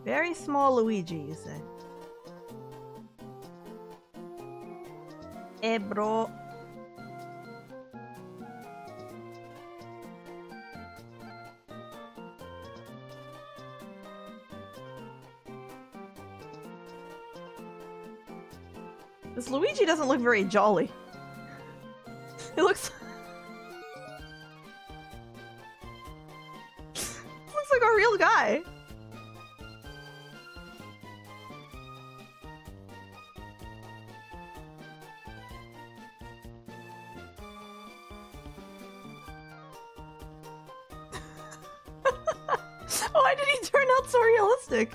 Very small Luigi, you say? Eh, bro. This Luigi doesn't look very jolly. It looks like a real guy. Why did he turn out so realistic?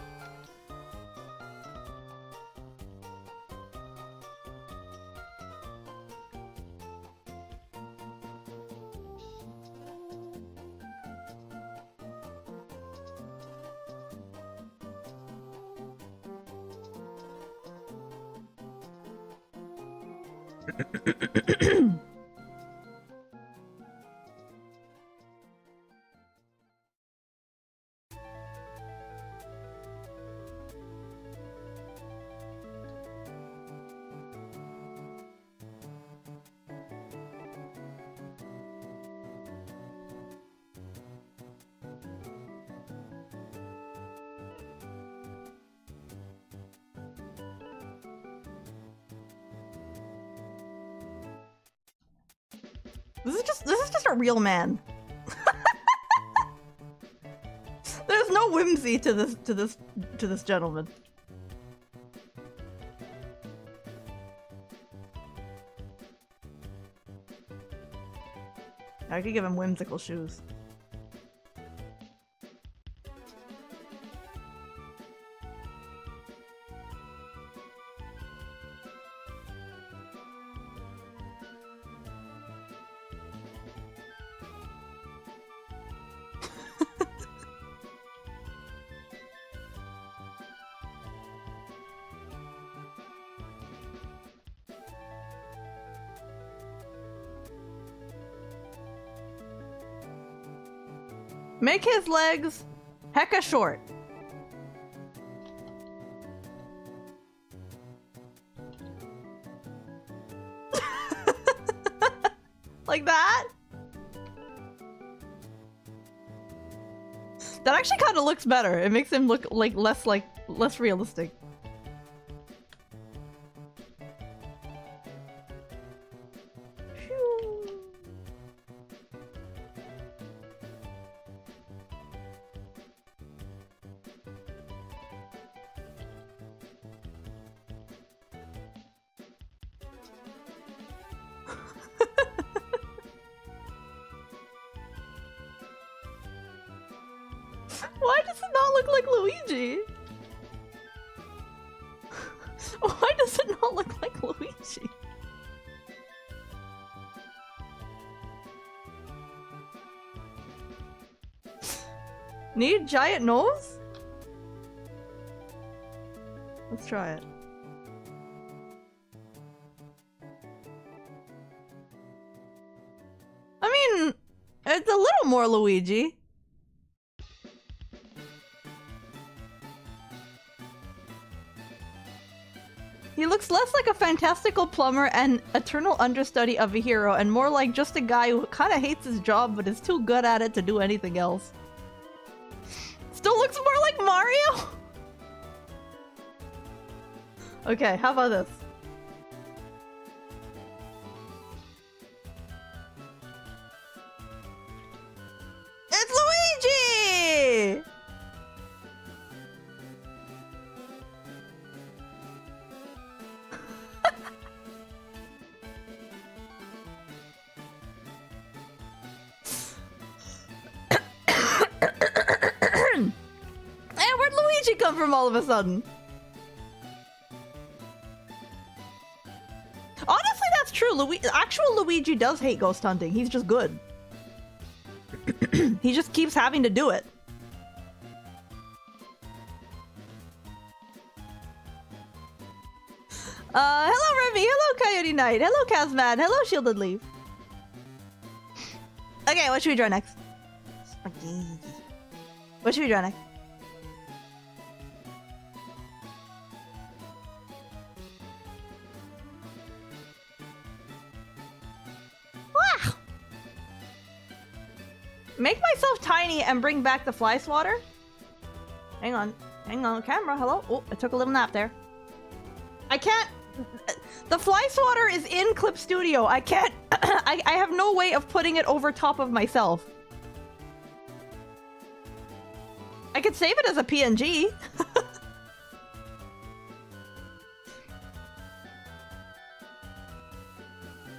This is just a real man. There's no whimsy to this gentleman. I could give him whimsical shoes. Make his legs hecka short. Like that? That actually kind of looks better. It makes him look less realistic. Why does it not look like Luigi? Why does it not look like Luigi? Need giant nose? Let's try it. I mean, it's a little more Luigi. He looks less like a fantastical plumber and eternal understudy of a hero, and more like just a guy who kind of hates his job but is too good at it to do anything else. Still looks more like Mario? Okay, how about this? It's Luigi! And where'd Luigi come from all of a sudden? Honestly, that's true. Actual Luigi does hate ghost hunting. He's just good. He just keeps having to do it. Hello Remy, hello Coyote Knight, hello Kazman, hello Shielded Leaf. Okay, what should we draw next? What should we draw next? Wow! Make myself tiny and bring back the fly swatter? Hang on, camera, hello? Oh, I took a little nap there. I can't... The fly swatter is in Clip Studio. I can't... I have no way of putting it over top of myself. I could save it as a PNG.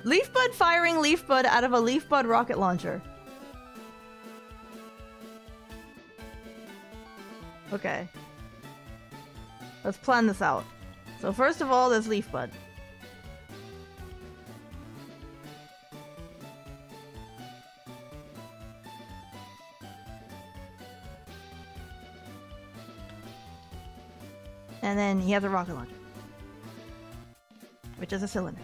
Leaf bud firing leaf bud out of a leaf bud rocket launcher. Okay. Let's plan this out. So first of all, there's leaf bud. And then he has a rocket launcher, which is a cylinder.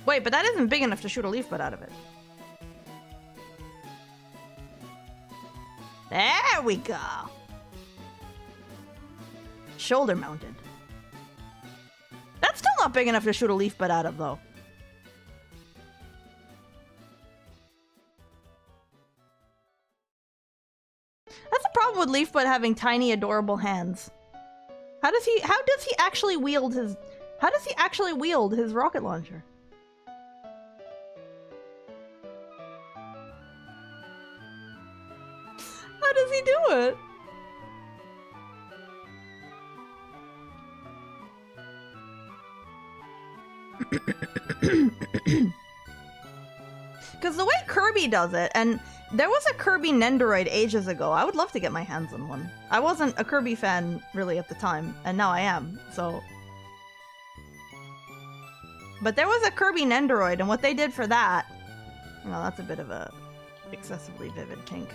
Wait, but that isn't big enough to shoot a leaf bud out of it. There we go. Shoulder mounted. That's still not big enough to shoot a leaf bud out of, though. That's the problem with leaf bud having tiny, adorable hands. How does he actually wield his rocket launcher? How does he do it? Because the way Kirby does it, and there was a Kirby Nendoroid ages ago. I would love to get my hands on one. I wasn't a Kirby fan really at the time, and now I am, so... But there was a Kirby Nendoroid, and what they did for that... Well, that's a bit of a excessively vivid pink.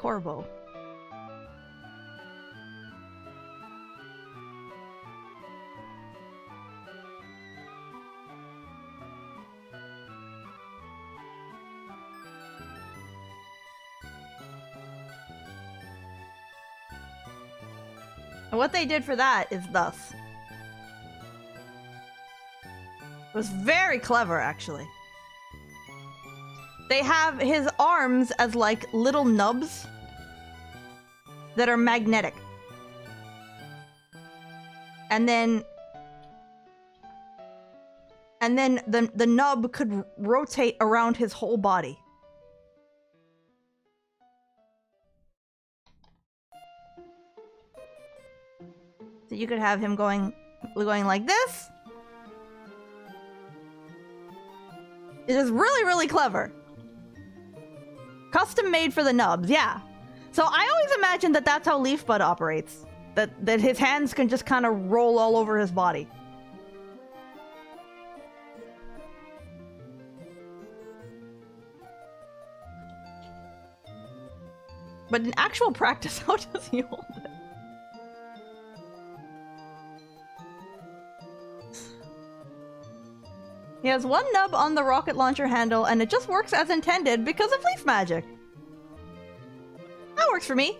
Corvo. And what they did for that is thus. It was very clever, actually. They have his arms as like little nubs that are magnetic. And then the nub could rotate around his whole body. So you could have him going like this. It is really, really clever. Custom made for the nubs, yeah. So I always imagined that that's how Leafbud operates. That his hands can just kind of roll all over his body. But in actual practice, how does he hold it? He has one nub on the rocket launcher handle, and it just works as intended because of leaf magic. That works for me.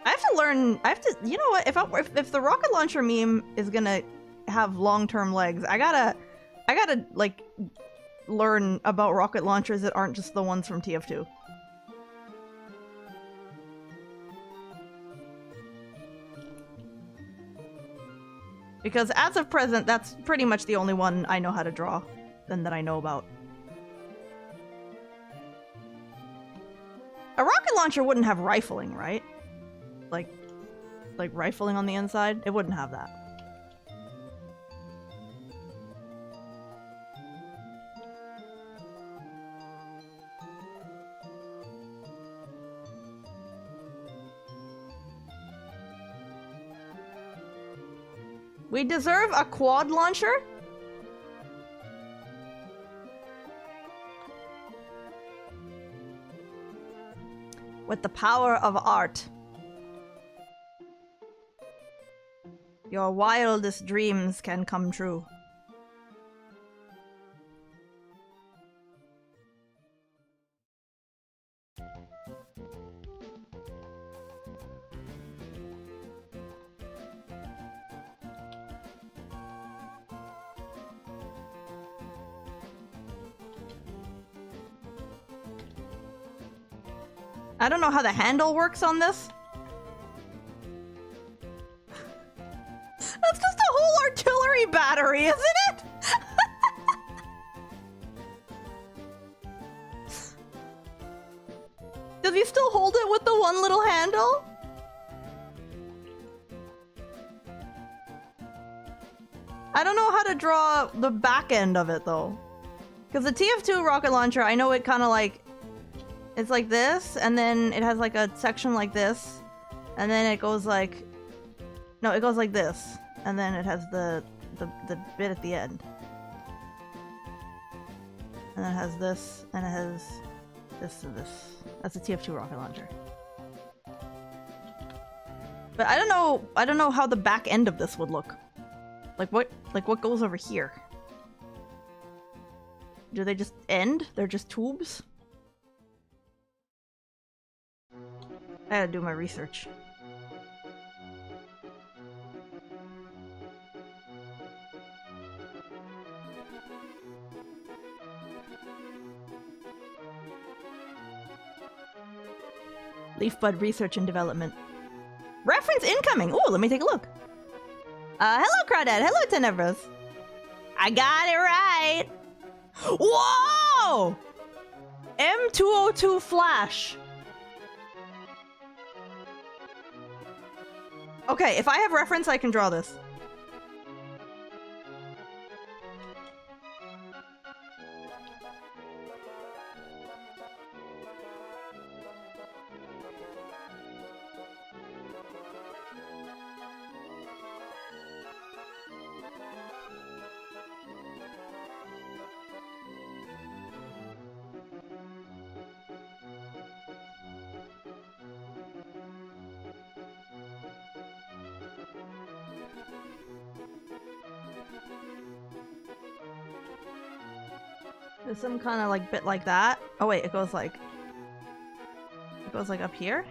I have to learn. You know what? If the rocket launcher meme is gonna have long-term legs, I gotta like learn about rocket launchers that aren't just the ones from TF2. Because as of present, that's pretty much the only one I know how to draw and that I know about. A rocket launcher wouldn't have rifling, right? Like rifling on the inside? It wouldn't have that. We deserve a quad launcher? With the power of art. Your wildest dreams can come true. I don't know how the handle works on this. That's just a whole artillery battery, isn't it? Does he still hold it with the one little handle? I don't know how to draw the back end of it, though. Because the TF2 rocket launcher, I know it kind of like... It's like this, and then it has like a section like this, and then it goes like... No, it goes like this, and then it has the bit at the end. And then it has this, and it has this and this. That's a TF2 rocket launcher. But I don't know how the back end of this would look. Like what goes over here? Do they just end? They're just tubes? I gotta do my research. Leafbud research and development. Reference incoming! Ooh, let me take a look. Hello, Crawdad. Hello, Tenebras. I got it right. Whoa! M202 Flash. Okay, if I have reference, I can draw this. There's some kind of like bit like that. Oh wait, it goes like up here.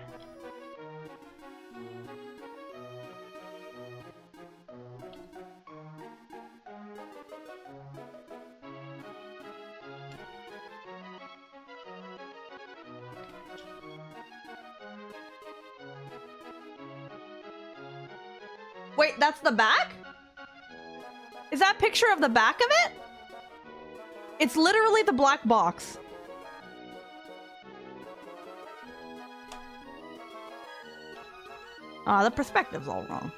Wait, that's the back? Is that a picture of the back of it? It's literally the black box. Ah, the perspective's all wrong.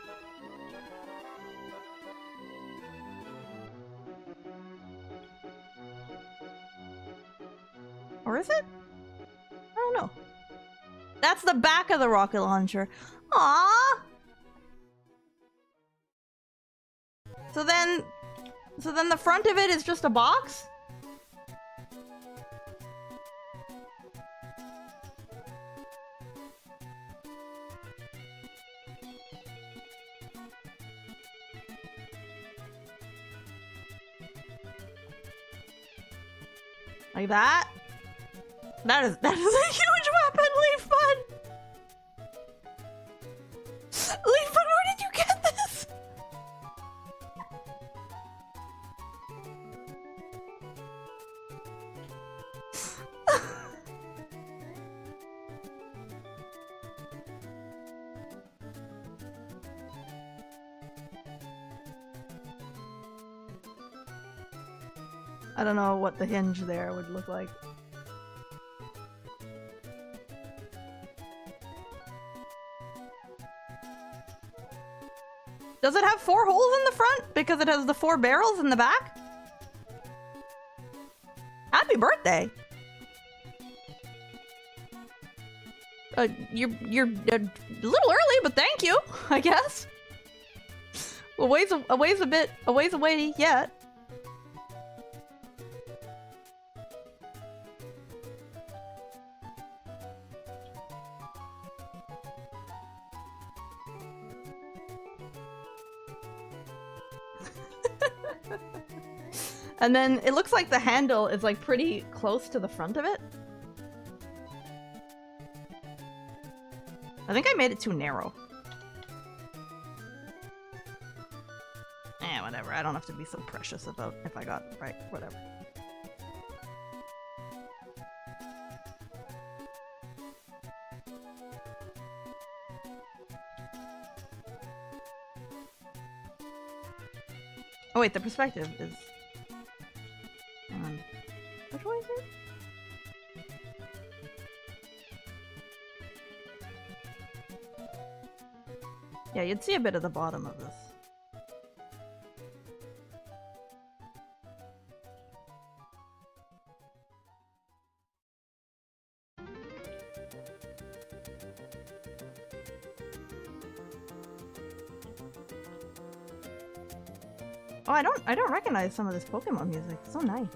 Or is it? I don't know. That's the back of the rocket launcher. Aww. So then the front of it is just a box? Like that? That is a huge weapon, Leaf Bud! Leaf Bud, where did you get this? I don't know what the hinge there would look like. Does it have 4 holes in the front because it has the 4 barrels in the back? Happy birthday! You're a little early, but thank you, I guess. A ways away yet. And then it looks like the handle is like pretty close to the front of it. I think I made it too narrow. Eh, whatever. I don't have to be so precious about if I got it right. Whatever. Oh wait, the perspective is... Which one is it? Yeah, you'd see a bit of the bottom of this. Oh, I don't recognize some of this Pokemon music. It's so nice.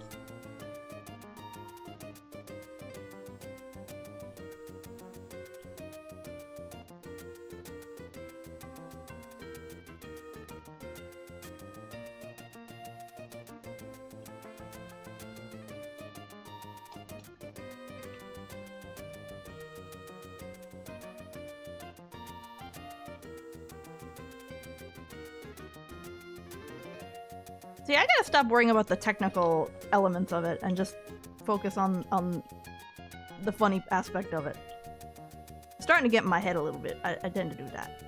See, I gotta stop worrying about the technical elements of it and just focus on the funny aspect of it. It's starting to get in my head a little bit. I tend to do that.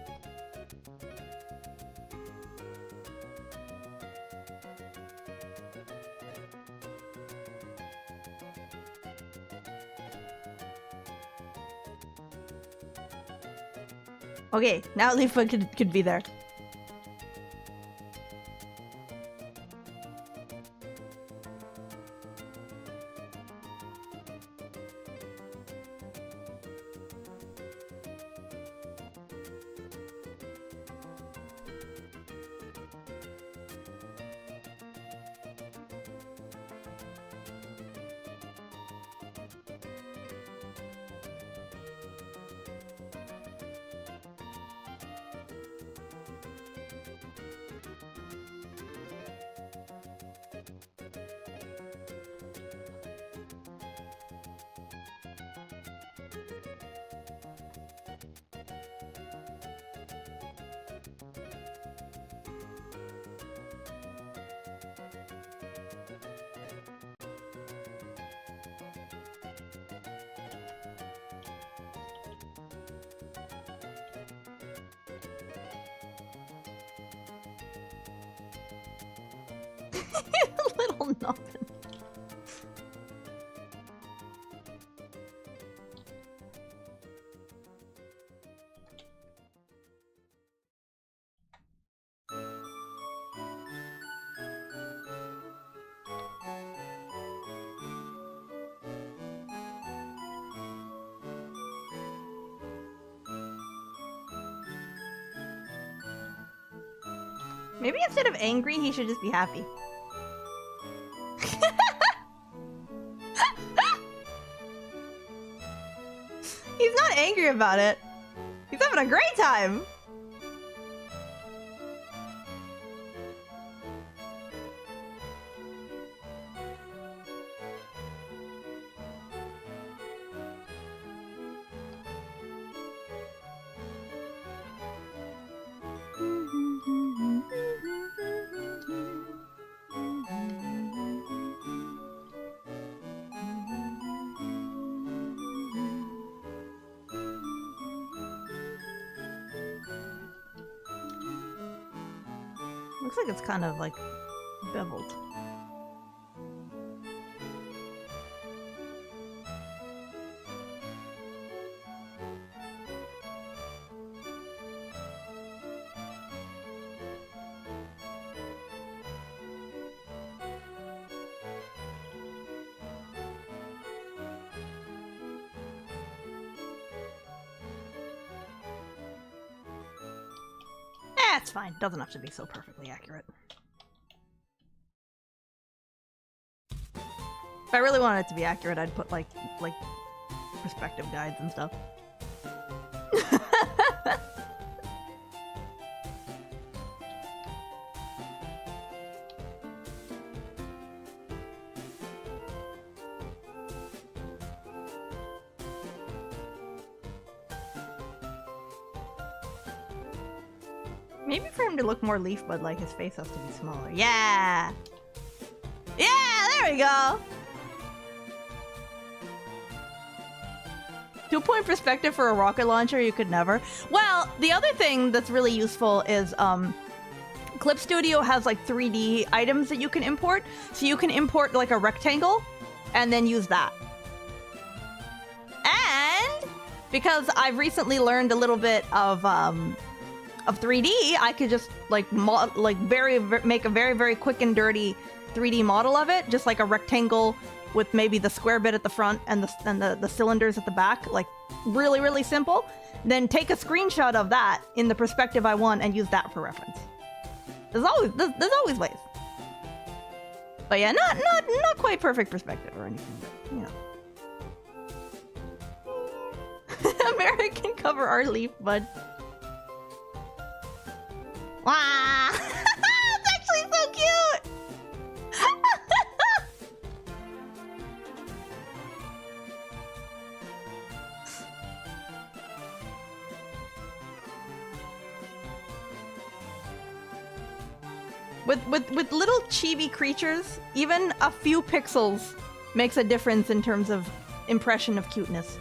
Okay, now Leafa could be there. Little nothing. Maybe instead of angry, he should just be happy. He's not angry about it. He's having a great time. Looks like it's kind of like beveled. It's fine. Doesn't have to be so perfectly accurate. If I really wanted it to be accurate, I'd put like perspective guides and stuff. Maybe for him to look more leaf bud, like his face has to be smaller. Yeah! Yeah, there we go! 2-point perspective for a rocket launcher, you could never. Well, the other thing that's really useful is Clip Studio has like 3D items that you can import. So you can import like a rectangle and then use that. And because I've recently learned a little bit of 3D, I could just like make a very quick and dirty 3D model of it, just like a rectangle with maybe the square bit at the front and the cylinders at the back, like really simple. Then take a screenshot of that in the perspective I want and use that for reference. There's always ways. But yeah, not quite perfect perspective or anything, but you know. American cover art leaf bud. Wow! It's actually so cute! With little chibi creatures, even a few pixels makes a difference in terms of impression of cuteness.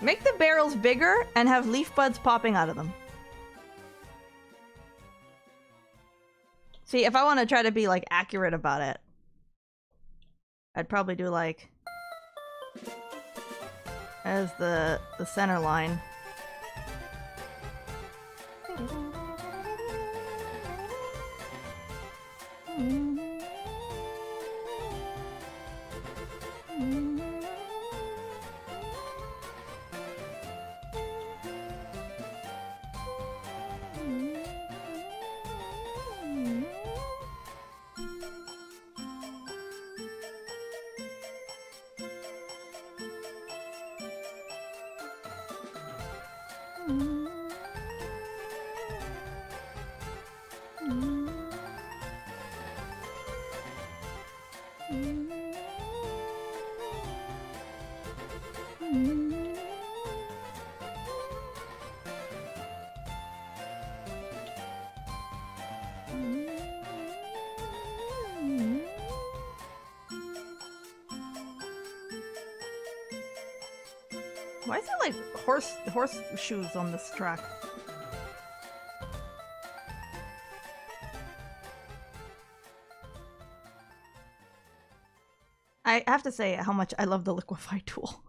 Make the barrels bigger and have leaf buds popping out of them. See, if I want to try to be like accurate about it, I'd probably do like as the center line. Why is there like horseshoes on this track? I have to say how much I love the liquefy tool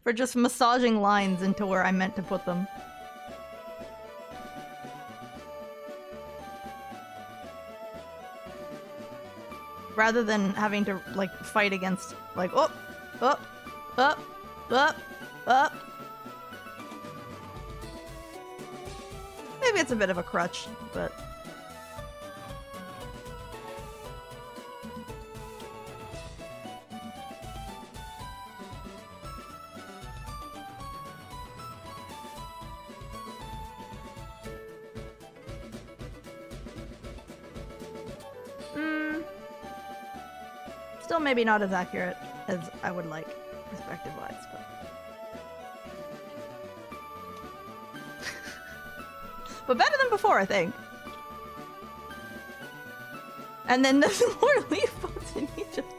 for just massaging lines into where I meant to put them. Rather than having to like fight against like up. Maybe it's a bit of a crutch, but still maybe not as accurate as I would like, perspective-wise, but... but better than before, I think. And then there's more leaf boats in Egypt.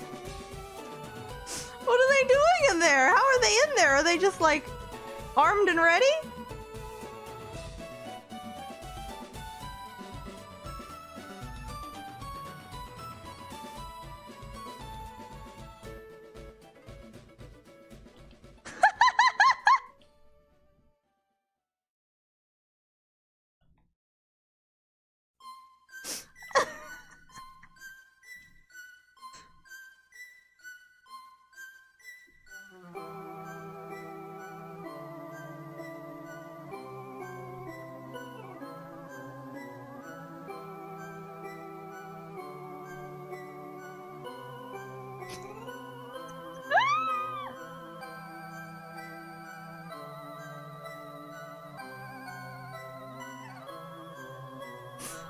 What are they doing in there? How are they in there? Are they just, like, armed and ready?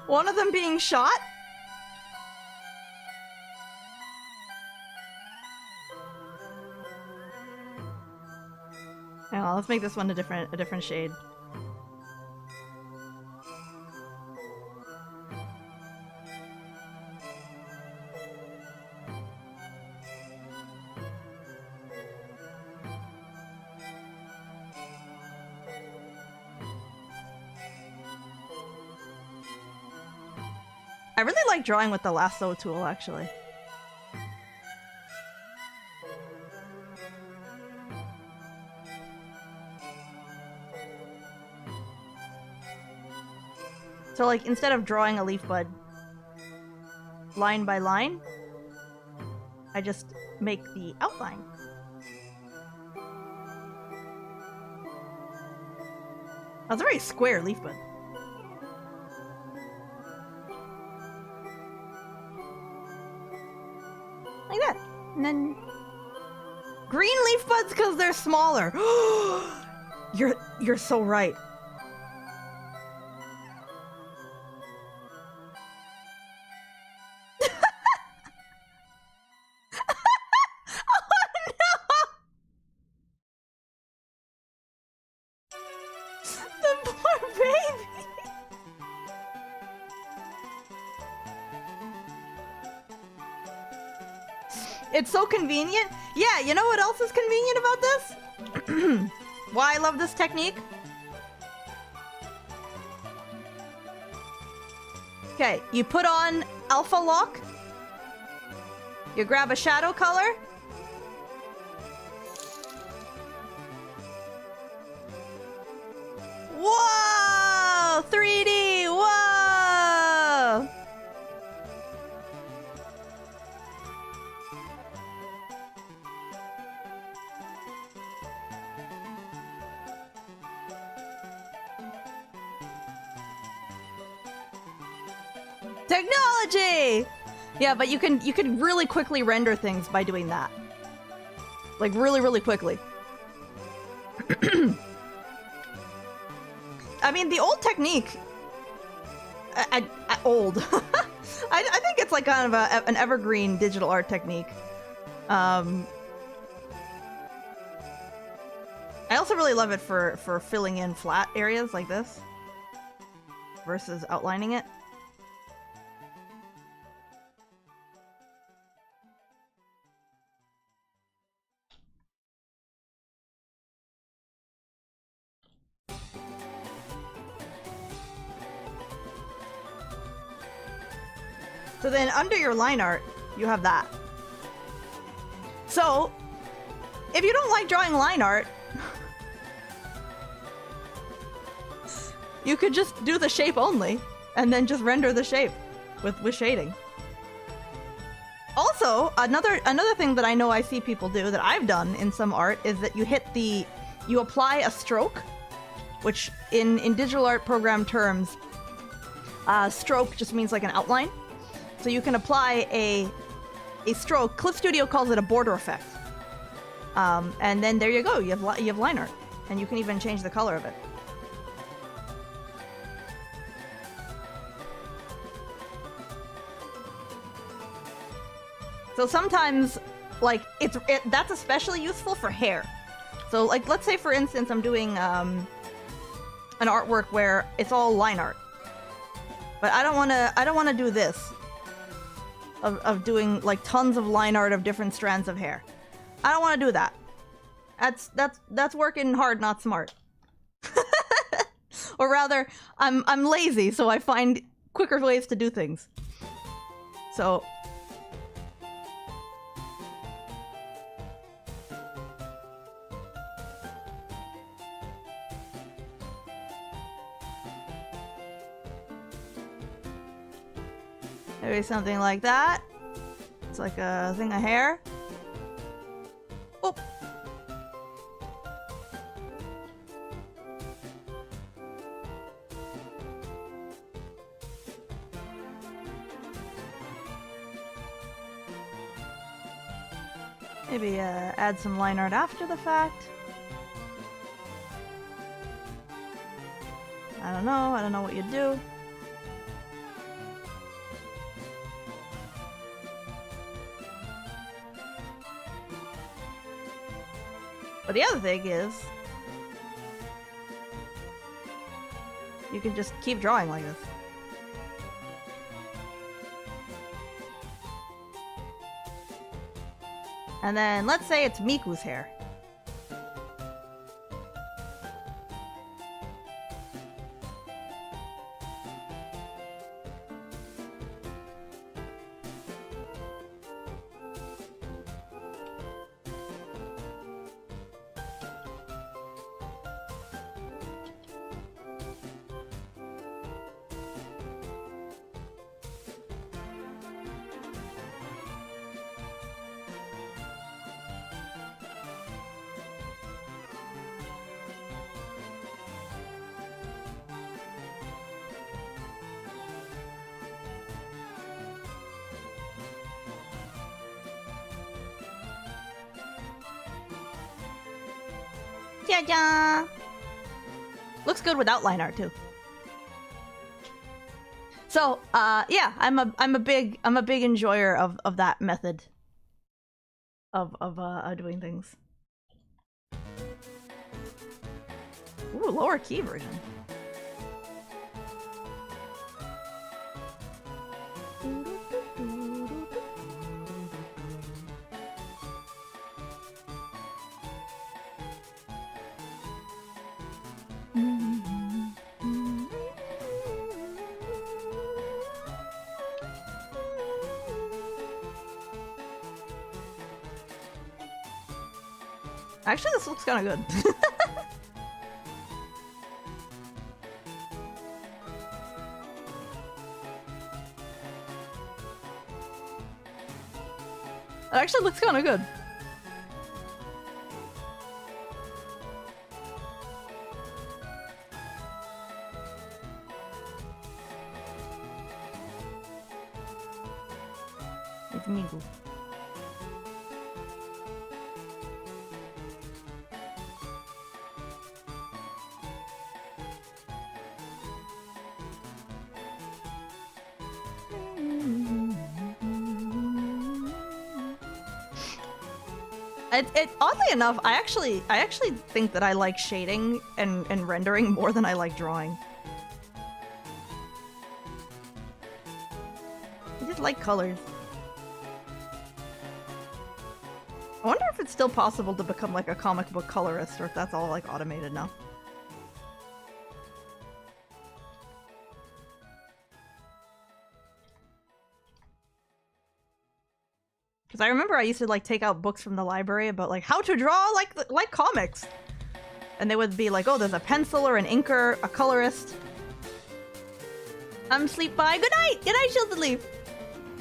One of them being shot? Hang on, let's make this one a different shade. I really like drawing with the lasso tool, actually. So, like, instead of drawing a leaf bud line by line, I just make the outline. That's a very square leaf bud. Like that. And then green leaf buds because they're smaller. You're so right. It's so convenient. Yeah, you know what else is convenient about this? Why I love this technique? Okay, you put on Alpha Lock. You grab a shadow color. Whoa! 3D! Whoa! Technology! Yeah, but you can really quickly render things by doing that. Like really, really quickly. I mean, the old technique... old. I think it's like kind of an evergreen digital art technique. I also really love it for filling in flat areas like this versus outlining it. So then under your line art, you have that. So if you don't like drawing line art, you could just do the shape only and then just render the shape with shading. Also, another thing that I know I see people do that I've done in some art is that you apply a stroke, which in digital art program terms, stroke just means like an outline. So you can apply a stroke. Clip Studio calls it a border effect. And then there you go. You have line art, and you can even change the color of it. So sometimes, like that's especially useful for hair. So like, let's say for instance, I'm doing an artwork where it's all line art, but I don't want to do this. Of doing like tons of line art of different strands of hair. I don't want to do that. That's working hard, not smart. Or rather, I'm lazy, so I find quicker ways to do things. So maybe something like that. It's like a thing of hair. Oh. Maybe add some line art after the fact. I don't know what you'd do. But the other thing is, you can just keep drawing like this. And then let's say it's Miku's hair. Ja-ja! Looks good with outline art too. So, yeah, I'm a big enjoyer of that method of doing things. Ooh, lower key version. Actually, this looks kind of good. It actually looks kind of good. It's Migu. Oddly enough, I actually think that I like shading and rendering more than I like drawing. I just like colors. I wonder if it's still possible to become like a comic book colorist, or if that's all like automated now. Because I remember I used to like take out books from the library about like how to draw like comics, and they would be like, oh, there's a pencil or an inker, a colorist. I'm sleep by. Good night. Good night, Shielded Leaf.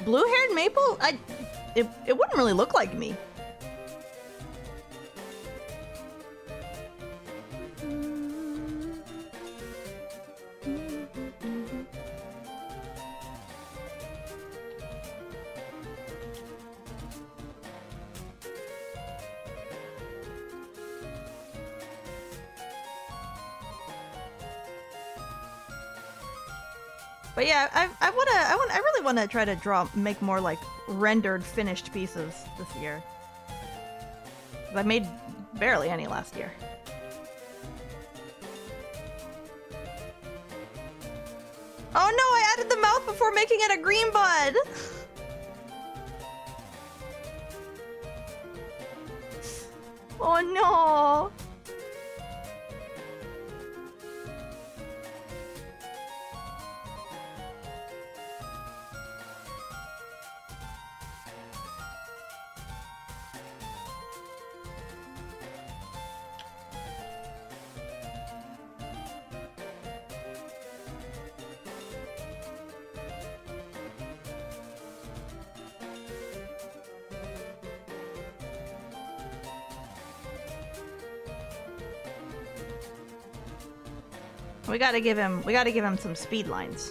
Blue-haired maple? It wouldn't really look like me. But yeah, I really want to try to make more like rendered, finished pieces this year. I made barely any last year. Oh no, I added the mouth before making it a green bud! Oh no! We gotta give him some speed lines.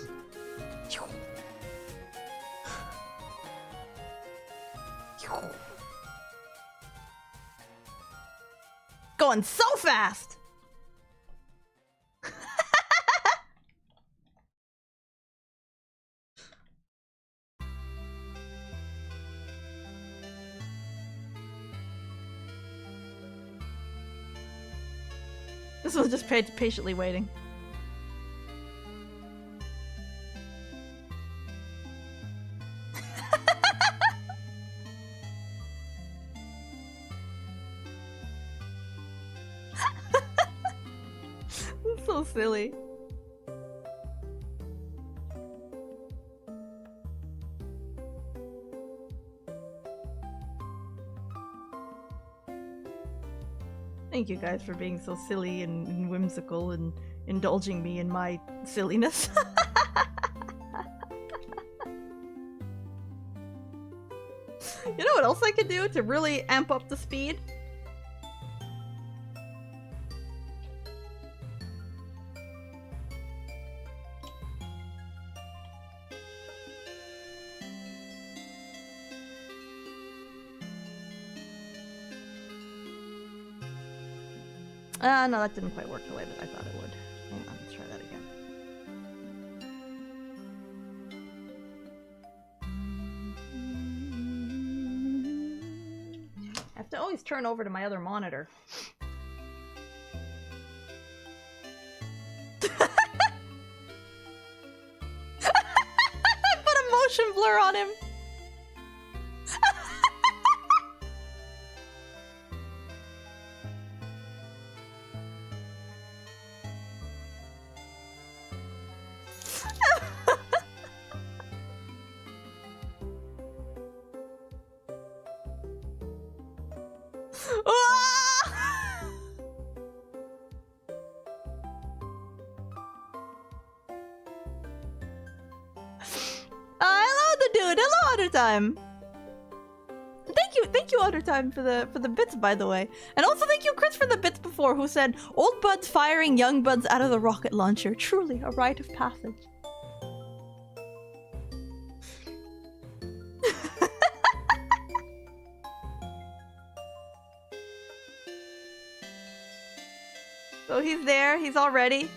Going so fast! This was just patiently waiting. So silly. Thank you guys for being so silly and whimsical and indulging me in my silliness. You know what else I could do to really amp up the speed? No, that didn't quite work the way that I thought it would. Hang on, let's try that again. I have to always turn over to my other monitor. I put a motion blur on him. Hello, the dude. Hello, Other Time. Thank you, Other Time, for the bits, by the way, and also thank you, Chris, for the bits before, who said, "Old buds firing young buds out of the rocket launcher. Truly a rite of passage." So he's there. He's all ready.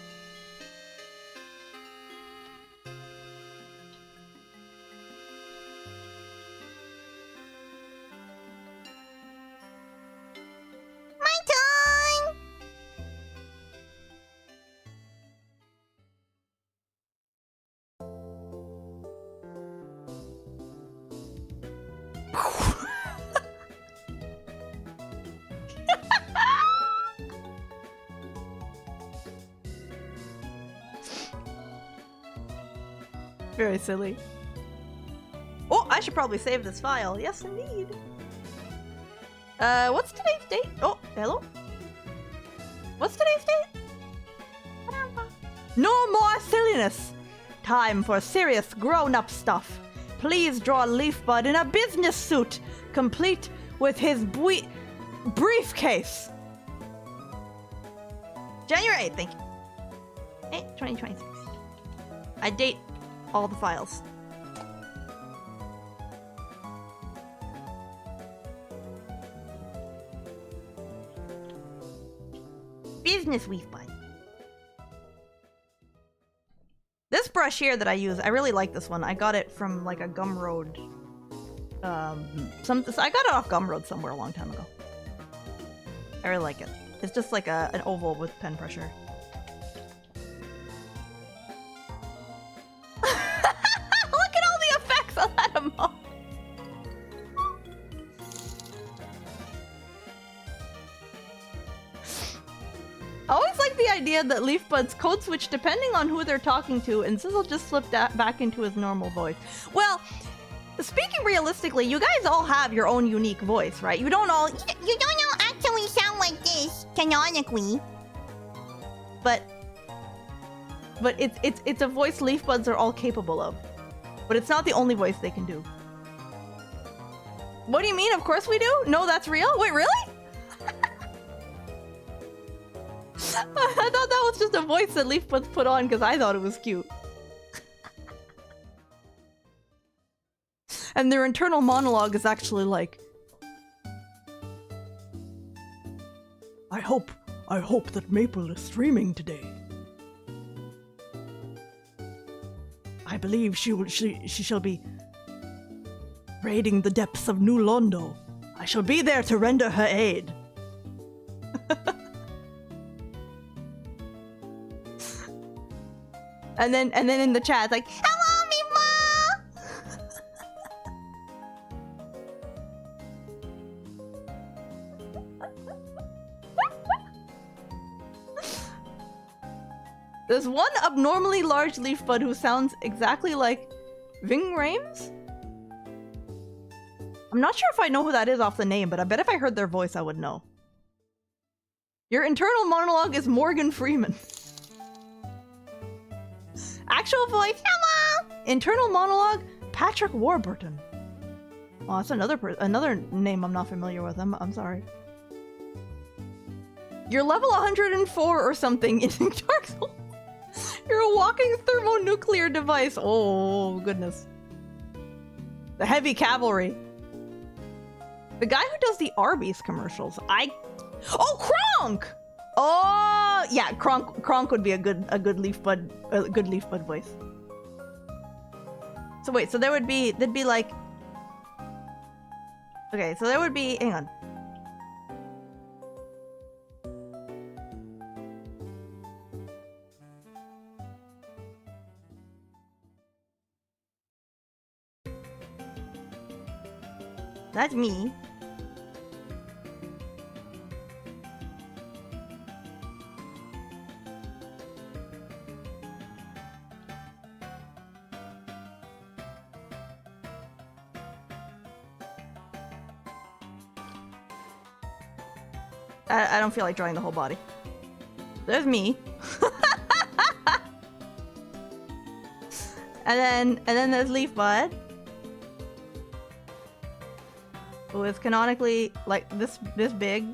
Very silly. Oh, I should probably save this file. Yes, indeed. What's today's date? Oh, hello? What's today's date? No more silliness! Time for serious grown-up stuff. Please draw Leafbud in a business suit, complete with his briefcase. January 8th, thank you. 2026. I date all the files. Business Leafbud. This brush here that I use, I really like this one. I got it from like a Gumroad. I got it off Gumroad somewhere a long time ago. I really like it. It's just like an oval with pen pressure. Look at all the effects on that emote. I always like the idea that Leafbud's code switch depending on who they're talking to, and Sizzle just slipped back into his normal voice. Well, speaking realistically, you guys all have your own unique voice, right? You don't all actually sound like this canonically, but it's a voice Leafbuds are all capable of. But it's not the only voice they can do. What do you mean? Of course we do? No, that's real? Wait, really? I thought that was just a voice that Leafbuds put on because I thought it was cute. And their internal monologue is actually like, I hope that Maple is streaming today. I believe she shall be raiding the depths of New Londo. I shall be there to render her aid. And then in the chat, it's like, hello, Meatball! There's one abnormally large Leafbud who sounds exactly like Ving Rhames? I'm not sure if I know who that is off the name, but I bet if I heard their voice, I would know. Your internal monologue is Morgan Freeman. Actual voice, hello! Internal monologue, Patrick Warburton. Oh, that's another name I'm not familiar with. I'm sorry. You're level 104 or something in Dark Souls. You're a walking thermonuclear device. Oh, goodness. The heavy cavalry. The guy who does the Arby's commercials. Oh, Kronk! Oh, yeah, Kronk would be a good Leafbud voice. So wait, so there'd be like, okay, so there would be, hang on. That's me. I don't feel like drawing the whole body. There's me. and then there's Leafbud, who is canonically like this big,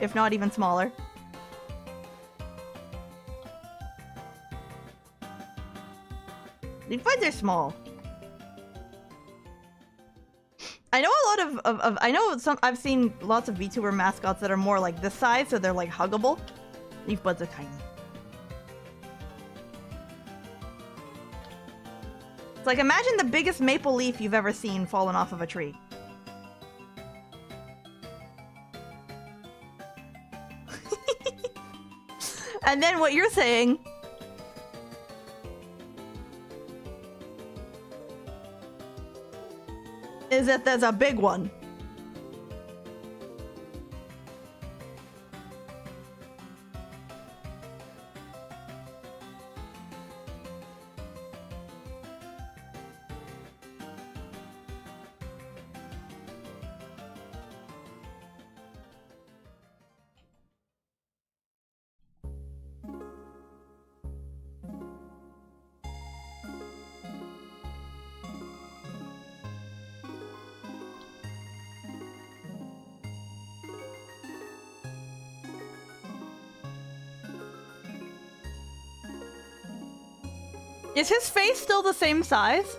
if not even smaller. Leafbuds are small. I know a lot of I know some. I've seen lots of VTuber mascots that are more like this size, so they're like huggable. Leafbuds are tiny. It's like, imagine the biggest maple leaf you've ever seen fallen off of a tree. And then what you're saying is that there's a big one. Is his face still the same size?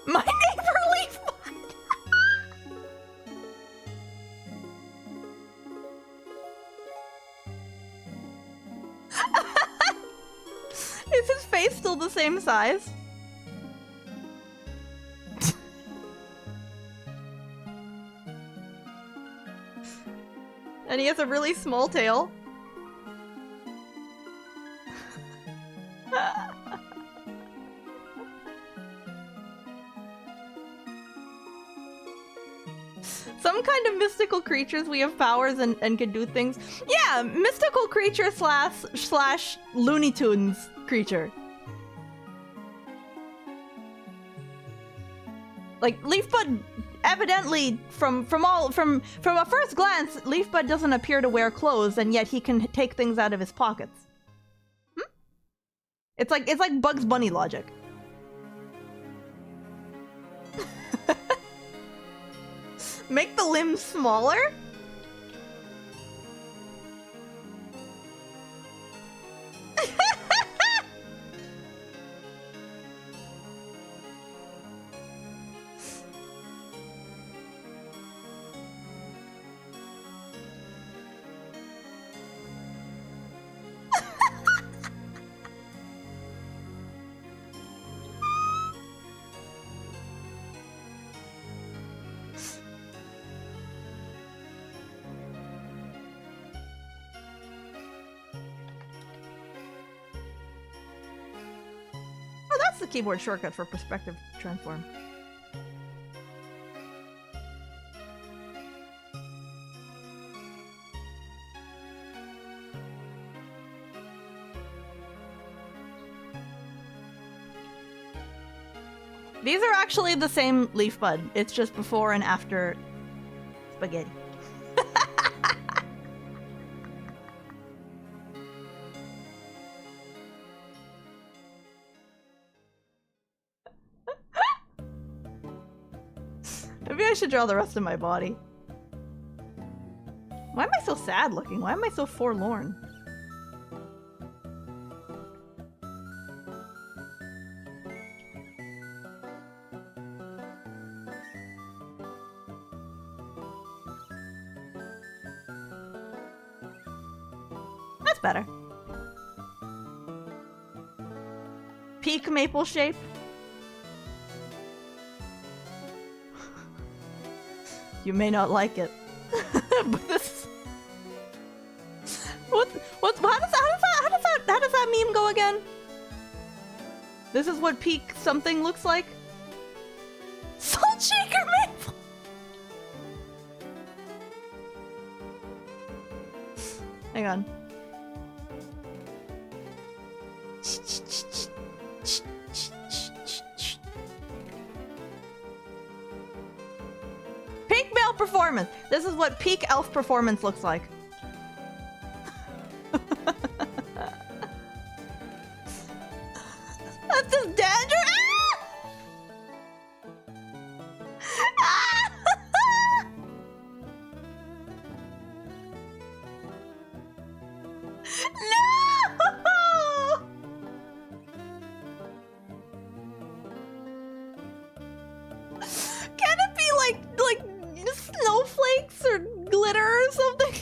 My neighbor leaf bud! Is his face still the same size? And he has a really small tail. Some kind of mystical creatures, we have powers and can do things. Yeah, mystical creature slash Looney Tunes creature. Like Leafbud, evidently from a first glance, Leafbud doesn't appear to wear clothes, and yet he can take things out of his pockets. It's like Bugs Bunny logic. Make the limbs smaller? The keyboard shortcut for perspective transform. These are actually the same Leafbud. It's just before and after spaghetti. Maybe I should draw the rest of my body. Why am I so sad looking? Why am I so forlorn? That's better. Peak maple shape. You may not like it, but this. How does that meme go again? This is what peak something looks like. Salt shaker maple. Hang on. Peak male performance. This is what peak elf performance looks like. That's just danger. Ah! No! Can it be like snowflakes or glitter or something?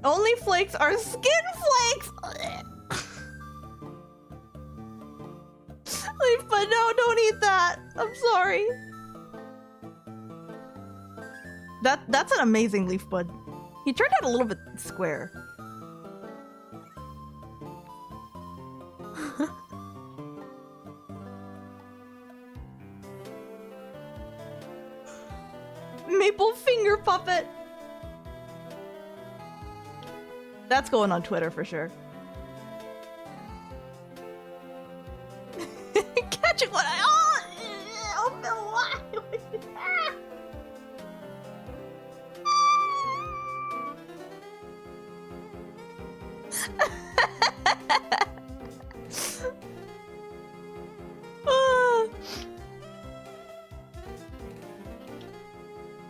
Only flakes are skin flakes! But no, don't eat that. I'm sorry. That's an amazing leaf bud. He turned out a little bit square. Maple finger puppet. That's going on Twitter for sure. Catching what I oh no, why?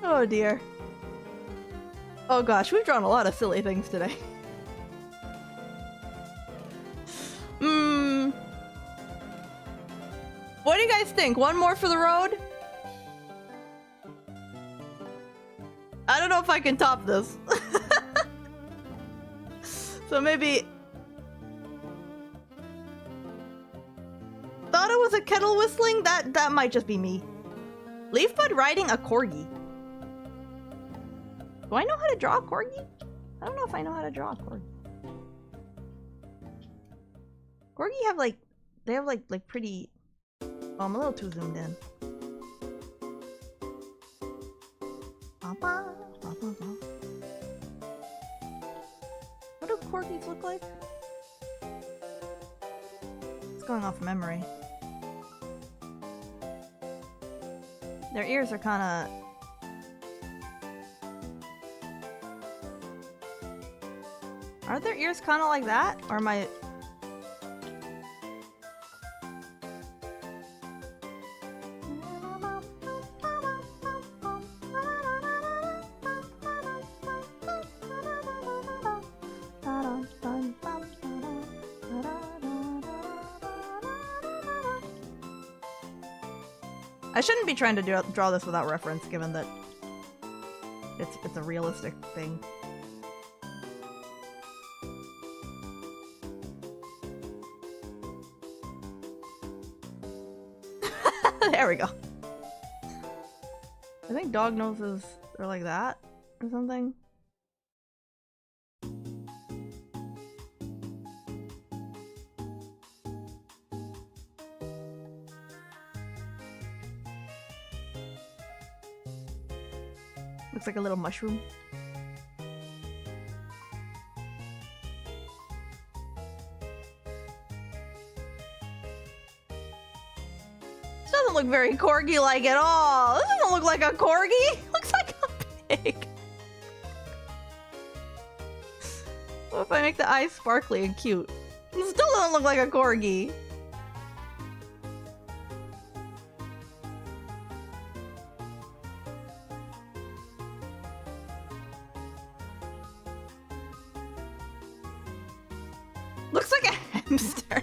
Oh dear. Oh gosh, we've drawn a lot of silly things today. What do you guys think? One more for the road? I don't know if I can top this. So maybe... Thought it was a kettle whistling? That might just be me. Leafbud riding a corgi. Do I know how to draw a corgi? I don't know if I know how to draw a corgi. Corgi have like... They have like pretty... Oh, I'm a little too zoomed in. What do corgis look like? It's going off memory. Their ears are kind of... Aren't their ears kind of like that? Or am I... I shouldn't be trying to draw this without reference, given that it's a realistic thing. There we go. I think dog noses are like that or something. Looks like a little mushroom. This doesn't look very corgi-like at all. This doesn't look like a corgi. Looks like a pig. What if I make the eyes sparkly and cute? It still doesn't look like a corgi. Looks like a hamster.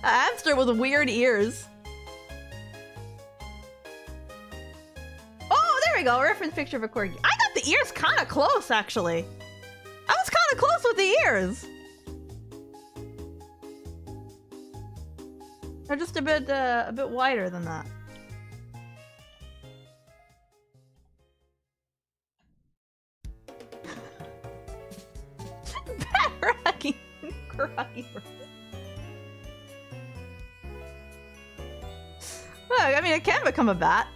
A hamster with weird ears. Oh, there we go. Reference picture of a corgi. I got the ears kind of close, actually. I was kind of close with the ears. They're just a bit wider than that. Bad karate. Well, I mean, it can become a bat.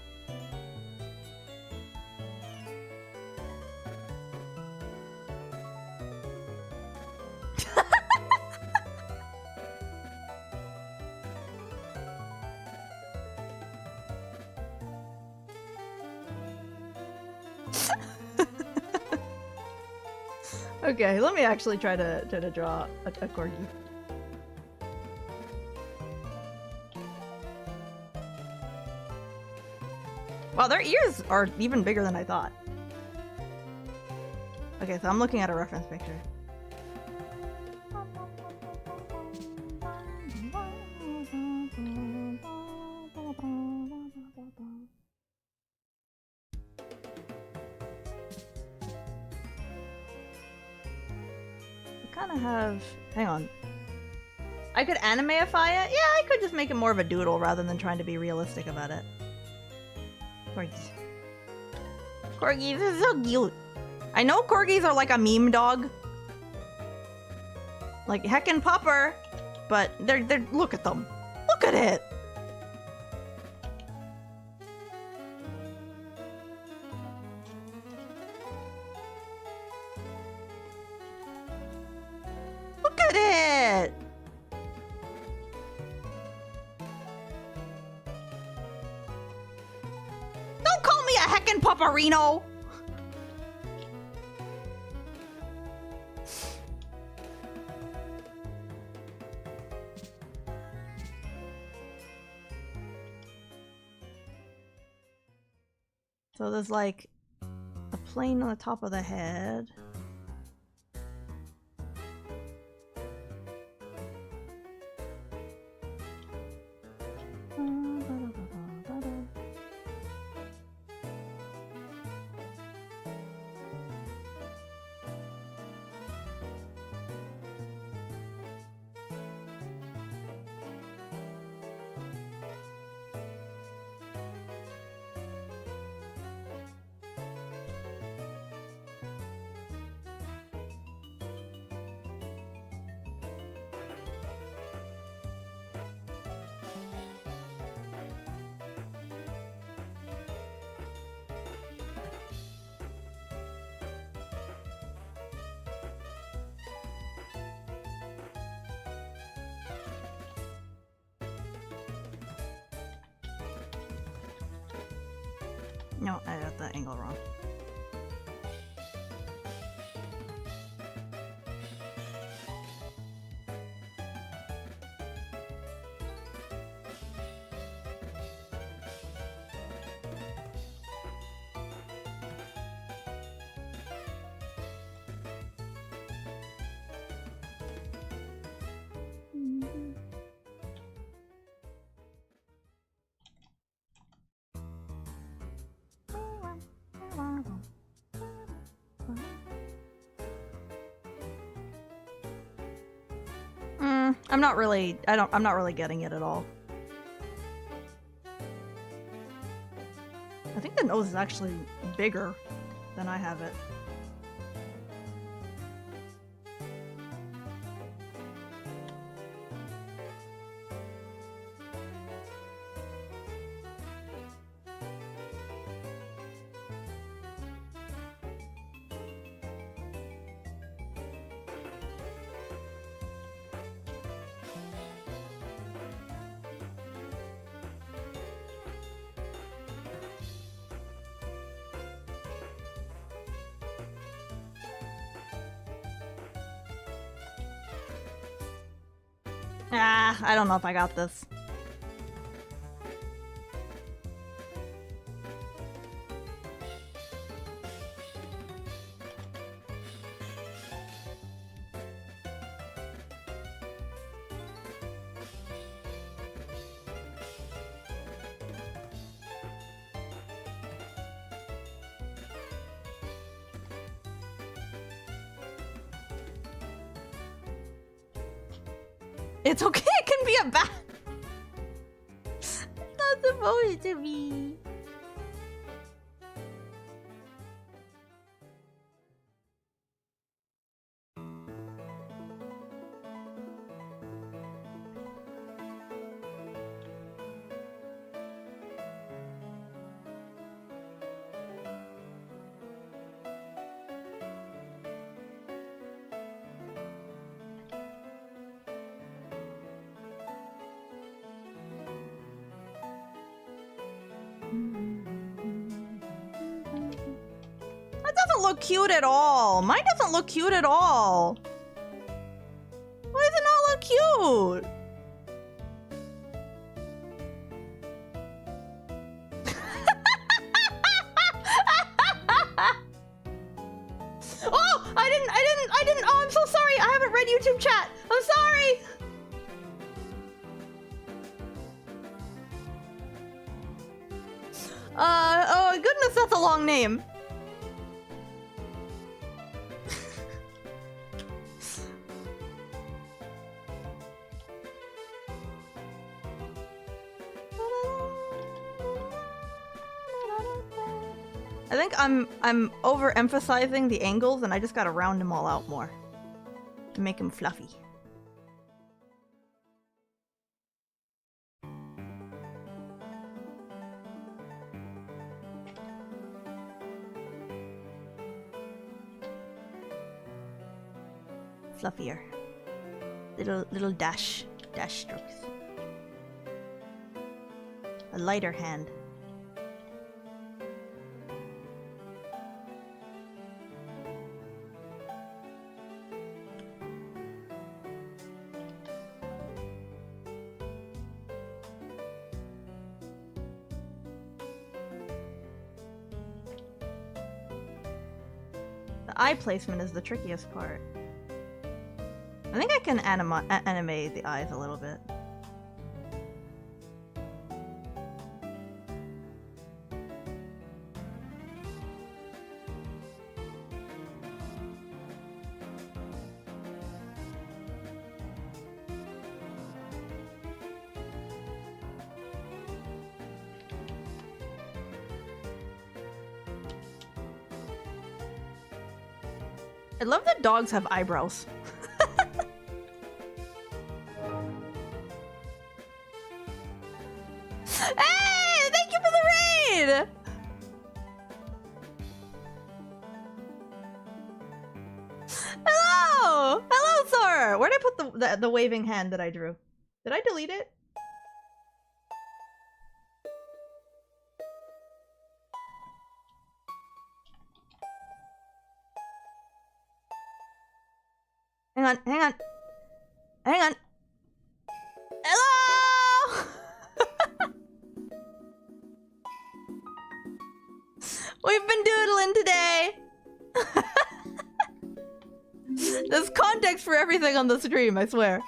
Okay, let me actually try to draw a corgi. Wow, their ears are even bigger than I thought. Okay, so I'm looking at a reference picture. Kind of have... Hang on. I could animeify it? Yeah, I could just make it more of a doodle rather than trying to be realistic about it. Corgis. Corgis are so cute. I know corgis are like a meme dog. Like heckin' pupper. But they're look at them. Look at it! Look at it! Don't call me a heckin' pupperino! So there's like a plane on the top of the head. No, I got that angle wrong. I'm not really, I'm not really getting it at all. I think the nose is actually bigger than I have it. Ah, I don't know if I got this. It's okay, it can be a bat. It's not supposed to be. Look cute at all. Mine doesn't look cute at all. Why does it not look cute? Oh, I didn't. Oh, I'm so sorry. I haven't read YouTube chat. I'm sorry. Oh goodness, that's a long name. I think I'm overemphasizing the angles, and I just gotta round them all out more to make them fluffy. Fluffier. Little dash strokes. A lighter hand. The eye placement is the trickiest part. I think I can animate the eyes a little bit. I love that dogs have eyebrows. Hey! Thank you for the raid! Hello! Hello, Sora! Where'd I put the waving hand that I drew? Did I delete it? Hang on, hang on. Hang on. Hello! We've been doodling today. There's context for everything on the stream, I swear.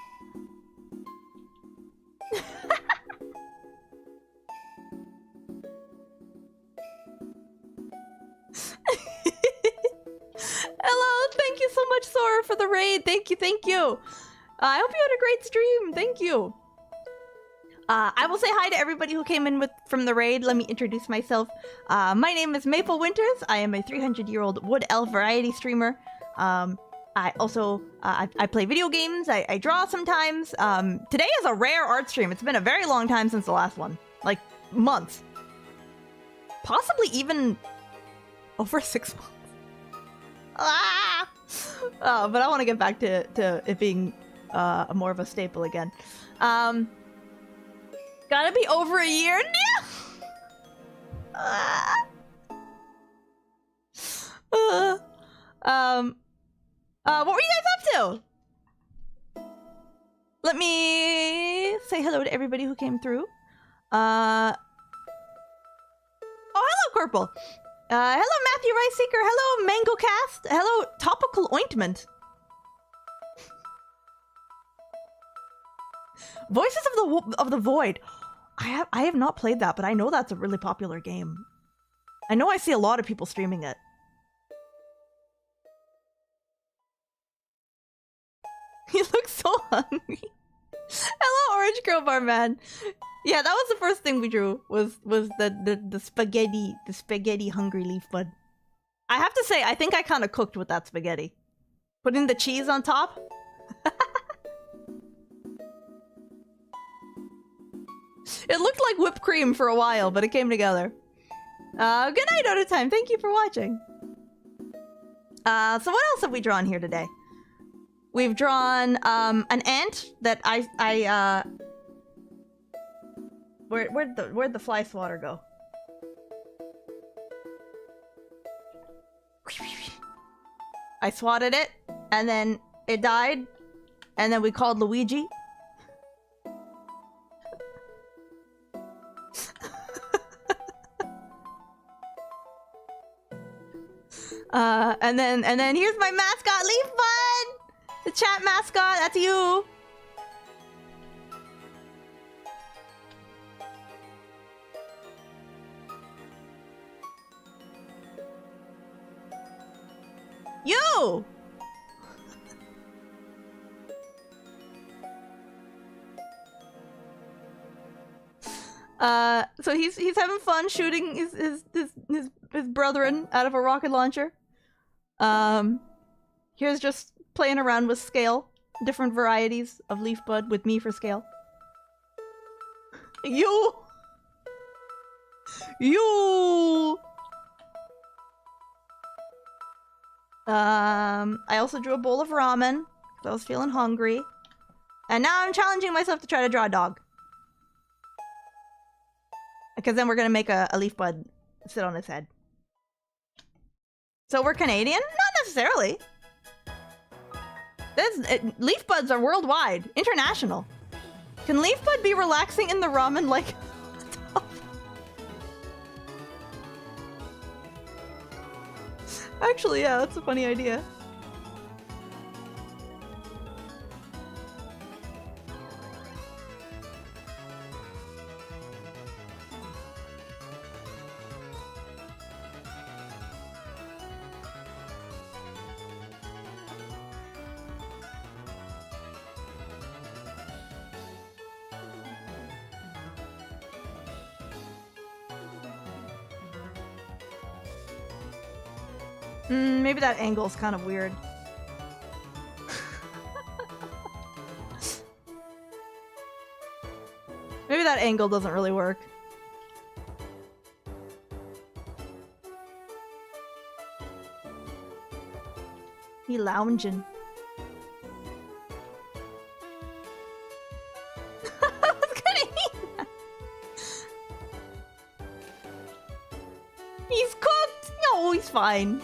Hello, thank you so much, Sora, for the raid. Thank you, thank you. I hope you had a great stream. Thank you. I will say hi to everybody who came in from the raid. Let me introduce myself. My name is Maple Winters. I am a 300-year-old wood elf variety streamer. I also I play video games. I draw sometimes. Today is a rare art stream. It's been a very long time since the last one, like months, possibly even over 6 months. Ah! But I want to get back to it being more of a staple again. Gotta be over a year now. What were you guys up to? Let me say hello to everybody who came through. Oh, hello, Corporal. Hello, Matthew Rice Seeker. Hello, Mango Cast. Hello, Topical Ointment. Voices of the Void. I have not played that, but I know that's a really popular game. I know I see a lot of people streaming it. You look so hungry. Hello, Orange Crowbar Man. Yeah, that was the first thing we drew. Was the spaghetti hungry leaf bud. I have to say, I think I kind of cooked with that spaghetti. Putting the cheese on top. It looked like whipped cream for a while, but it came together. Good night, Oda Time. Thank you for watching. So what else have we drawn here today? We've drawn an ant that where'd the fly swatter go? I swatted it, and then it died, and then we called Luigi. And then here's my mascot, Leaf Bud! The chat mascot, that's you! You! So he's having fun shooting his brethren out of a rocket launcher. Here's just playing around with scale. Different varieties of leaf bud with me for scale. You! I also drew a bowl of ramen because I was feeling hungry. And now I'm challenging myself to try to draw a dog. Because then we're gonna make a leaf bud sit on his head. So we're Canadian? Not necessarily. Leaf buds are worldwide, international. Can leaf bud be relaxing in the ramen like? Actually, yeah, that's a funny idea. Maybe that angle's kind of weird. Maybe that angle doesn't really work. He lounging. I was gonna eat that. He's cooked! No, he's fine.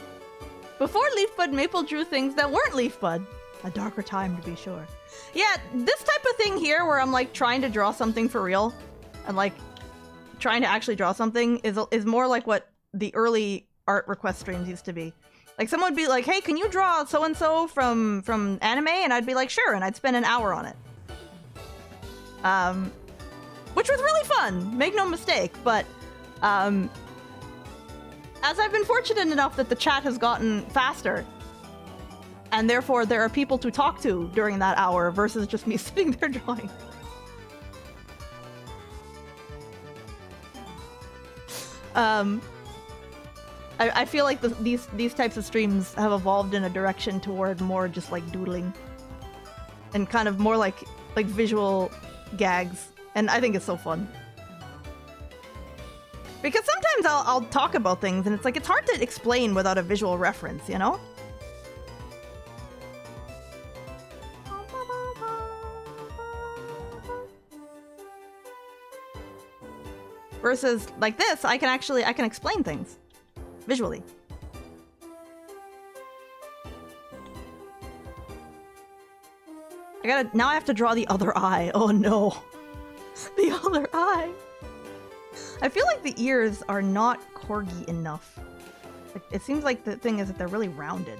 Before Leafbud, Maple drew things that weren't Leafbud. A darker time, to be sure. Yeah, this type of thing here where I'm like trying to draw something for real and like trying to actually draw something is more like what the early art request streams used to be. Like someone would be like, hey, can you draw so-and-so from anime? And I'd be like, sure, and I'd spend an hour on it. Which was really fun, make no mistake, but as I've been fortunate enough that the chat has gotten faster, and therefore there are people to talk to during that hour versus just me sitting there drawing. I feel like these types of streams have evolved in a direction toward more just like doodling and kind of more like visual gags, and I think it's so fun. Because sometimes I'll talk about things and it's like it's hard to explain without a visual reference, you know? Versus like this, I can explain things visually. Now I have to draw the other eye. Oh no. The other eye. I feel like the ears are not corgi enough. It seems like the thing is that they're really rounded.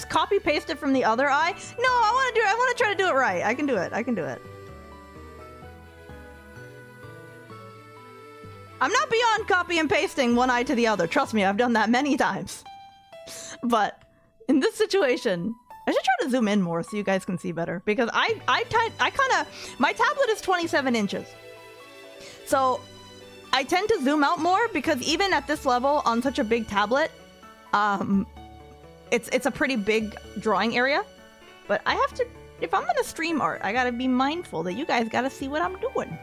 Copy paste it from the other eye? No, I want to try to do it right. I can do it. I'm not beyond copy and pasting one eye to the other. Trust me, I've done that many times. But in this situation, I should try to zoom in more so you guys can see better, because I kind of, my tablet is 27 inches. So I tend to zoom out more because even at this level on such a big tablet, it's a pretty big drawing area, but I have to, if I'm gonna stream art, I gotta be mindful that you guys gotta see what I'm doing.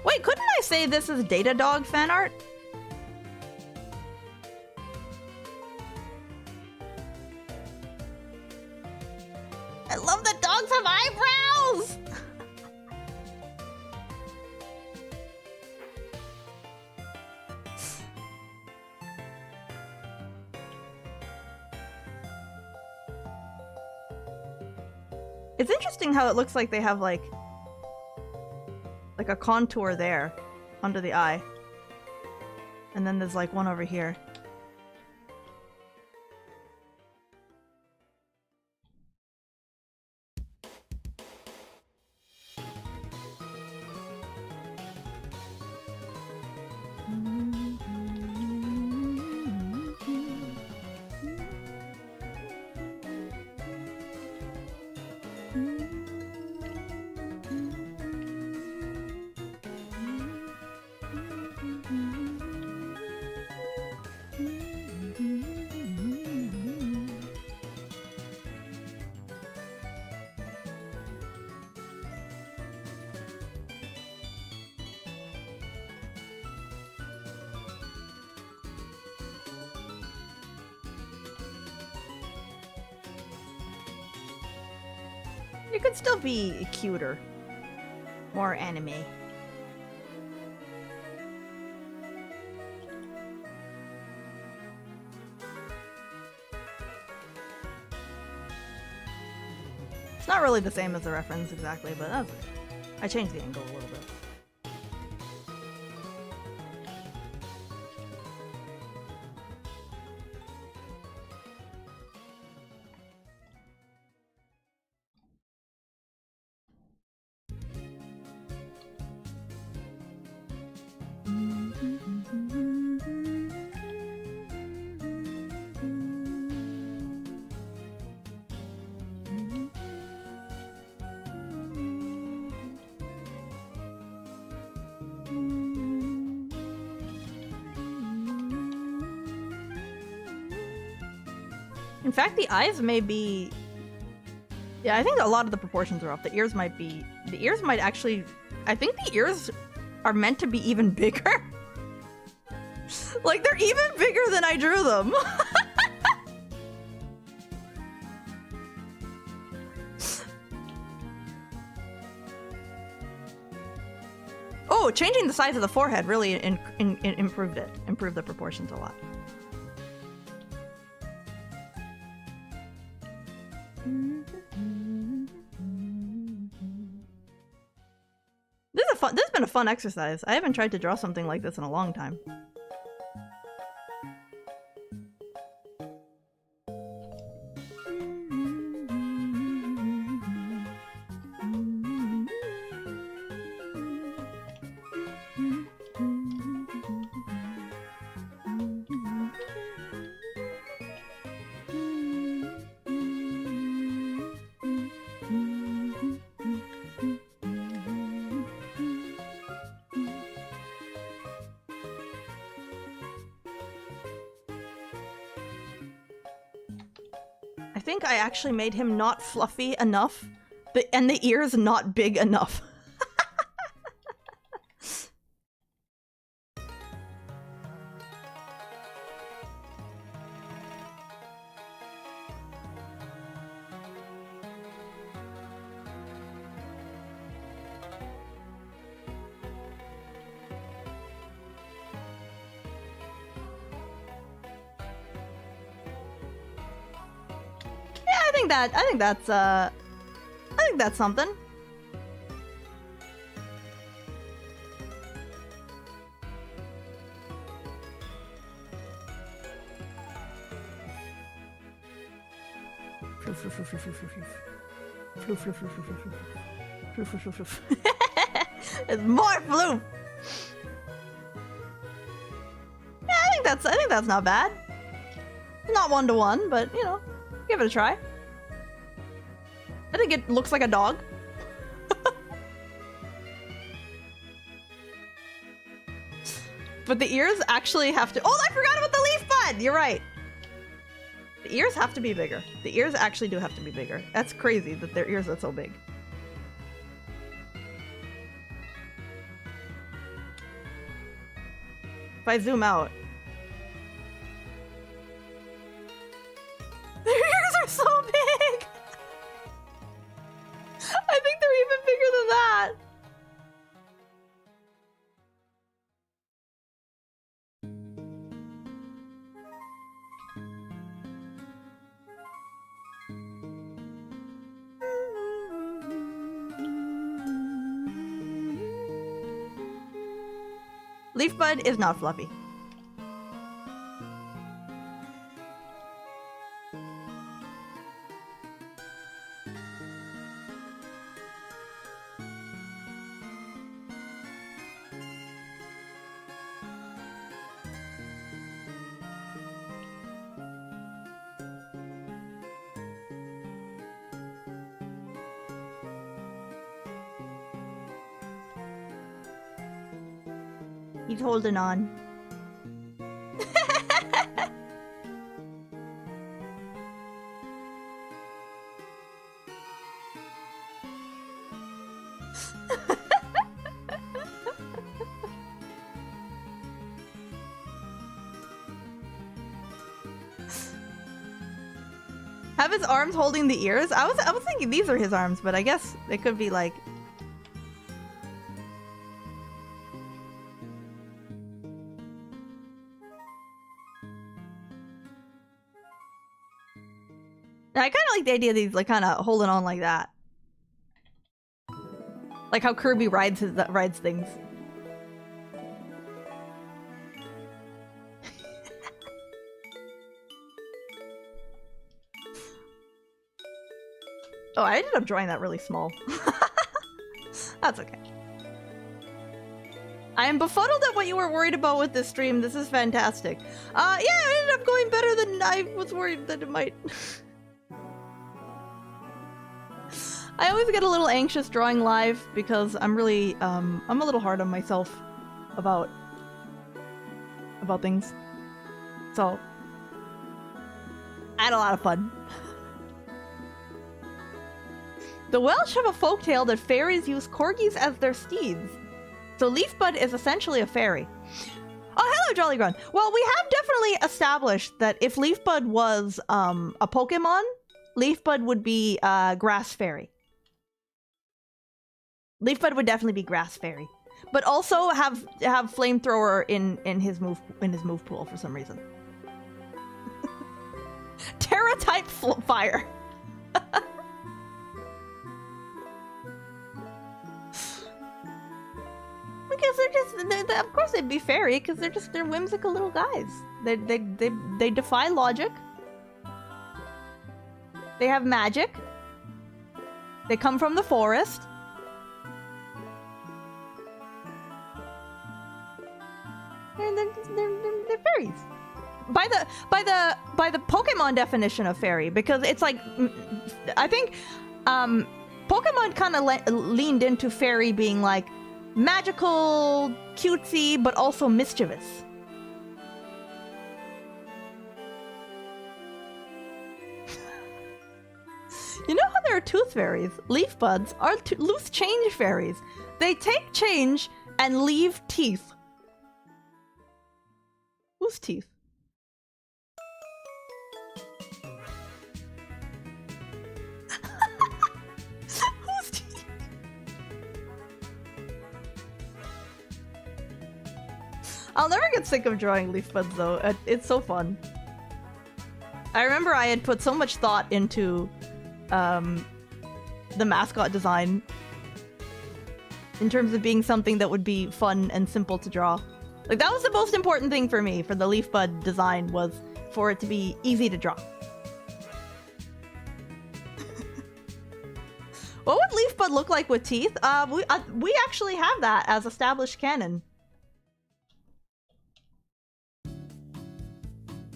Wait, couldn't I say this is Datadog fan art? I love that dogs have eyebrows! It's interesting how it looks like they have like a contour there under the eye, and then there's like one over here. You could still be cuter. More anime. It's not really the same as the reference exactly, but that's okay. I changed the angle a little bit. In fact, the eyes may be... Yeah, I think a lot of the proportions are off. The ears might be... The ears might actually... I think the ears are meant to be even bigger. Like, they're even bigger than I drew them. Oh, changing the size of the forehead really improved it. Improved the proportions a lot. This has been a fun exercise. I haven't tried to draw something like this in a long time. I think I actually made him not fluffy enough, and the ears not big enough. I think that's something. It's more floof. Yeah, I think that's not bad. Not 1-to-1, but you know, give it a try. I think it looks like a dog. But the ears actually have to... Oh, I forgot about the leaf bud! You're right. The ears have to be bigger. The ears actually do have to be bigger. That's crazy that their ears are so big. If I zoom out... Their ears are so big! I think they're even bigger than that. Leaf bud is not fluffy. He's holding on. Have his arms holding the ears? I was thinking these are his arms, but I guess it could be like... I kind of like the idea that he's like kind of holding on like that. Like how Kirby rides things. Oh, I ended up drawing that really small. That's okay. I am befuddled at what you were worried about with this stream. This is fantastic. Yeah, it ended up going better than I was worried that it might. I always get a little anxious drawing live because I'm really, I'm a little hard on myself about things. So, I had a lot of fun. The Welsh have a folktale that fairies use corgis as their steeds. So Leafbud is essentially a fairy. Oh, hello, Jolly Grun. Well, we have definitely established that if Leafbud was a Pokemon, Leafbud would be Grass Fairy. Leafbud would definitely be Grass Fairy, but also have Flamethrower in his move pool for some reason. Terra type fire. Because of course they'd be fairy, because they're whimsical little guys. They defy logic. They have magic. They come from the forest. They're fairies. By the Pokemon definition of fairy, because it's like, I think Pokemon kind of leaned into fairy being like magical, cutesy, but also mischievous. You know how there are tooth fairies? Leaf buds are loose change fairies. They take change and leave teeth. Whose teeth? Whose teeth? I'll never get sick of drawing leaf buds though. It's so fun. I remember I had put so much thought into the mascot design in terms of being something that would be fun and simple to draw. Like, that was the most important thing for me for the leaf bud design, was for it to be easy to draw. What would leaf bud look like with teeth? We actually have that as established canon.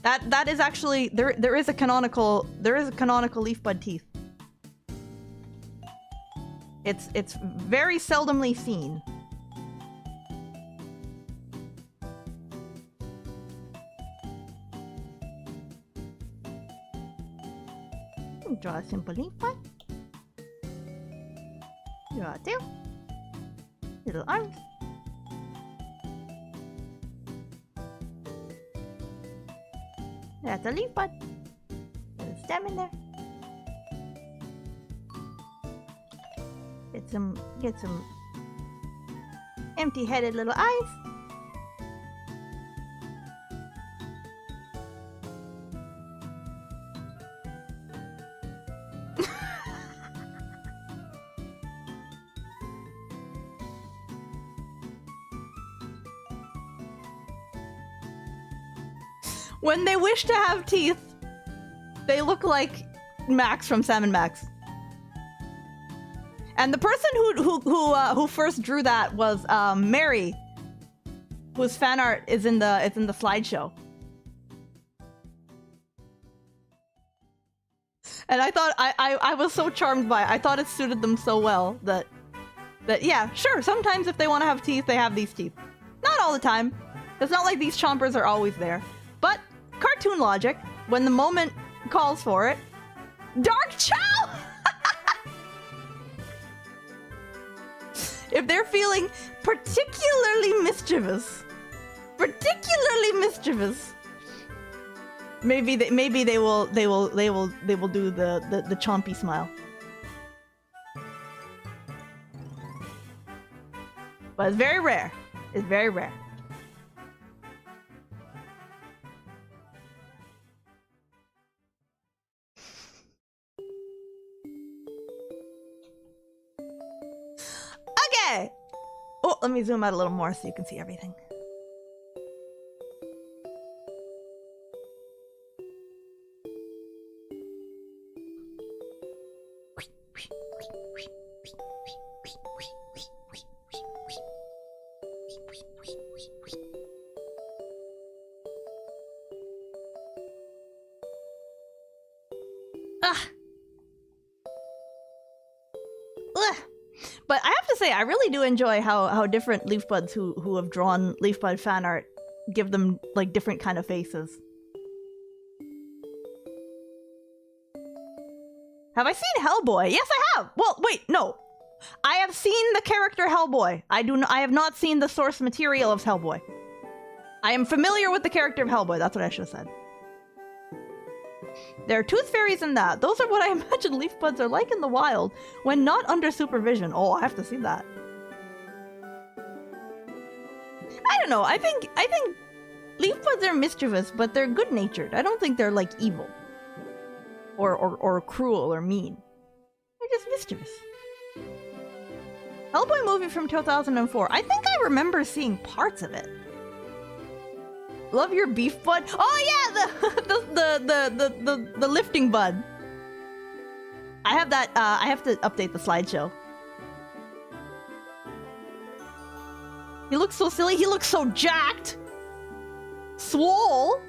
That is actually there is a canonical leaf bud teeth. It's very seldomly seen. Draw a simple leaf bud. Draw a tail. Little arms. That's a leaf bud. Little stem in there. Get some empty-headed little eyes. When they wish to have teeth, they look like Max from Sam & Max. And the person who first drew that was Mary, whose fan art is in the slideshow. And I thought I was so charmed by it. I thought it suited them so well that yeah, sure, sometimes if they want to have teeth, they have these teeth. Not all the time. It's not like these chompers are always there. But cartoon logic, when the moment calls for it. Dark Chow! If they're feeling particularly mischievous, Maybe they will do the chompy smile. But it's very rare. It's very rare. Okay. Oh, let me zoom out a little more so you can see everything. But I have to say, I really do enjoy how different Leaf Buds who have drawn Leaf Bud fan art give them like different kind of faces. Have I seen Hellboy? Yes, I have. Well, wait, no. I have seen the character Hellboy. I have not seen the source material of Hellboy. I am familiar with the character of Hellboy. That's what I should have said. There are tooth fairies in that. Those are what I imagine leaf buds are like in the wild when not under supervision. Oh, I have to see that. I don't know. I think leaf buds are mischievous, but they're good-natured. I don't think they're like evil or cruel or mean. They're just mischievous. Hellboy movie from 2004. I think I remember seeing parts of it. Love your beef bud. Oh yeah, the lifting bud. I have that. I have to update the slideshow. He looks so silly. He looks so jacked. Swole.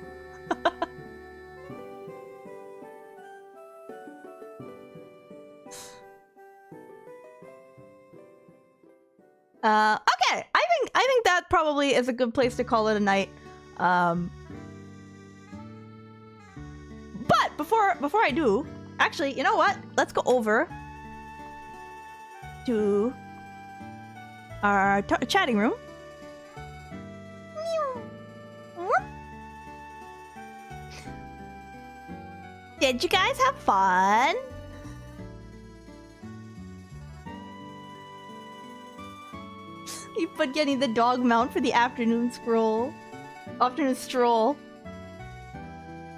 Okay. I think that probably is a good place to call it a night. But before I do, actually, you know what? Let's go over to our chatting room. Did you guys have fun? You put getting the dog mount for the afternoon stroll.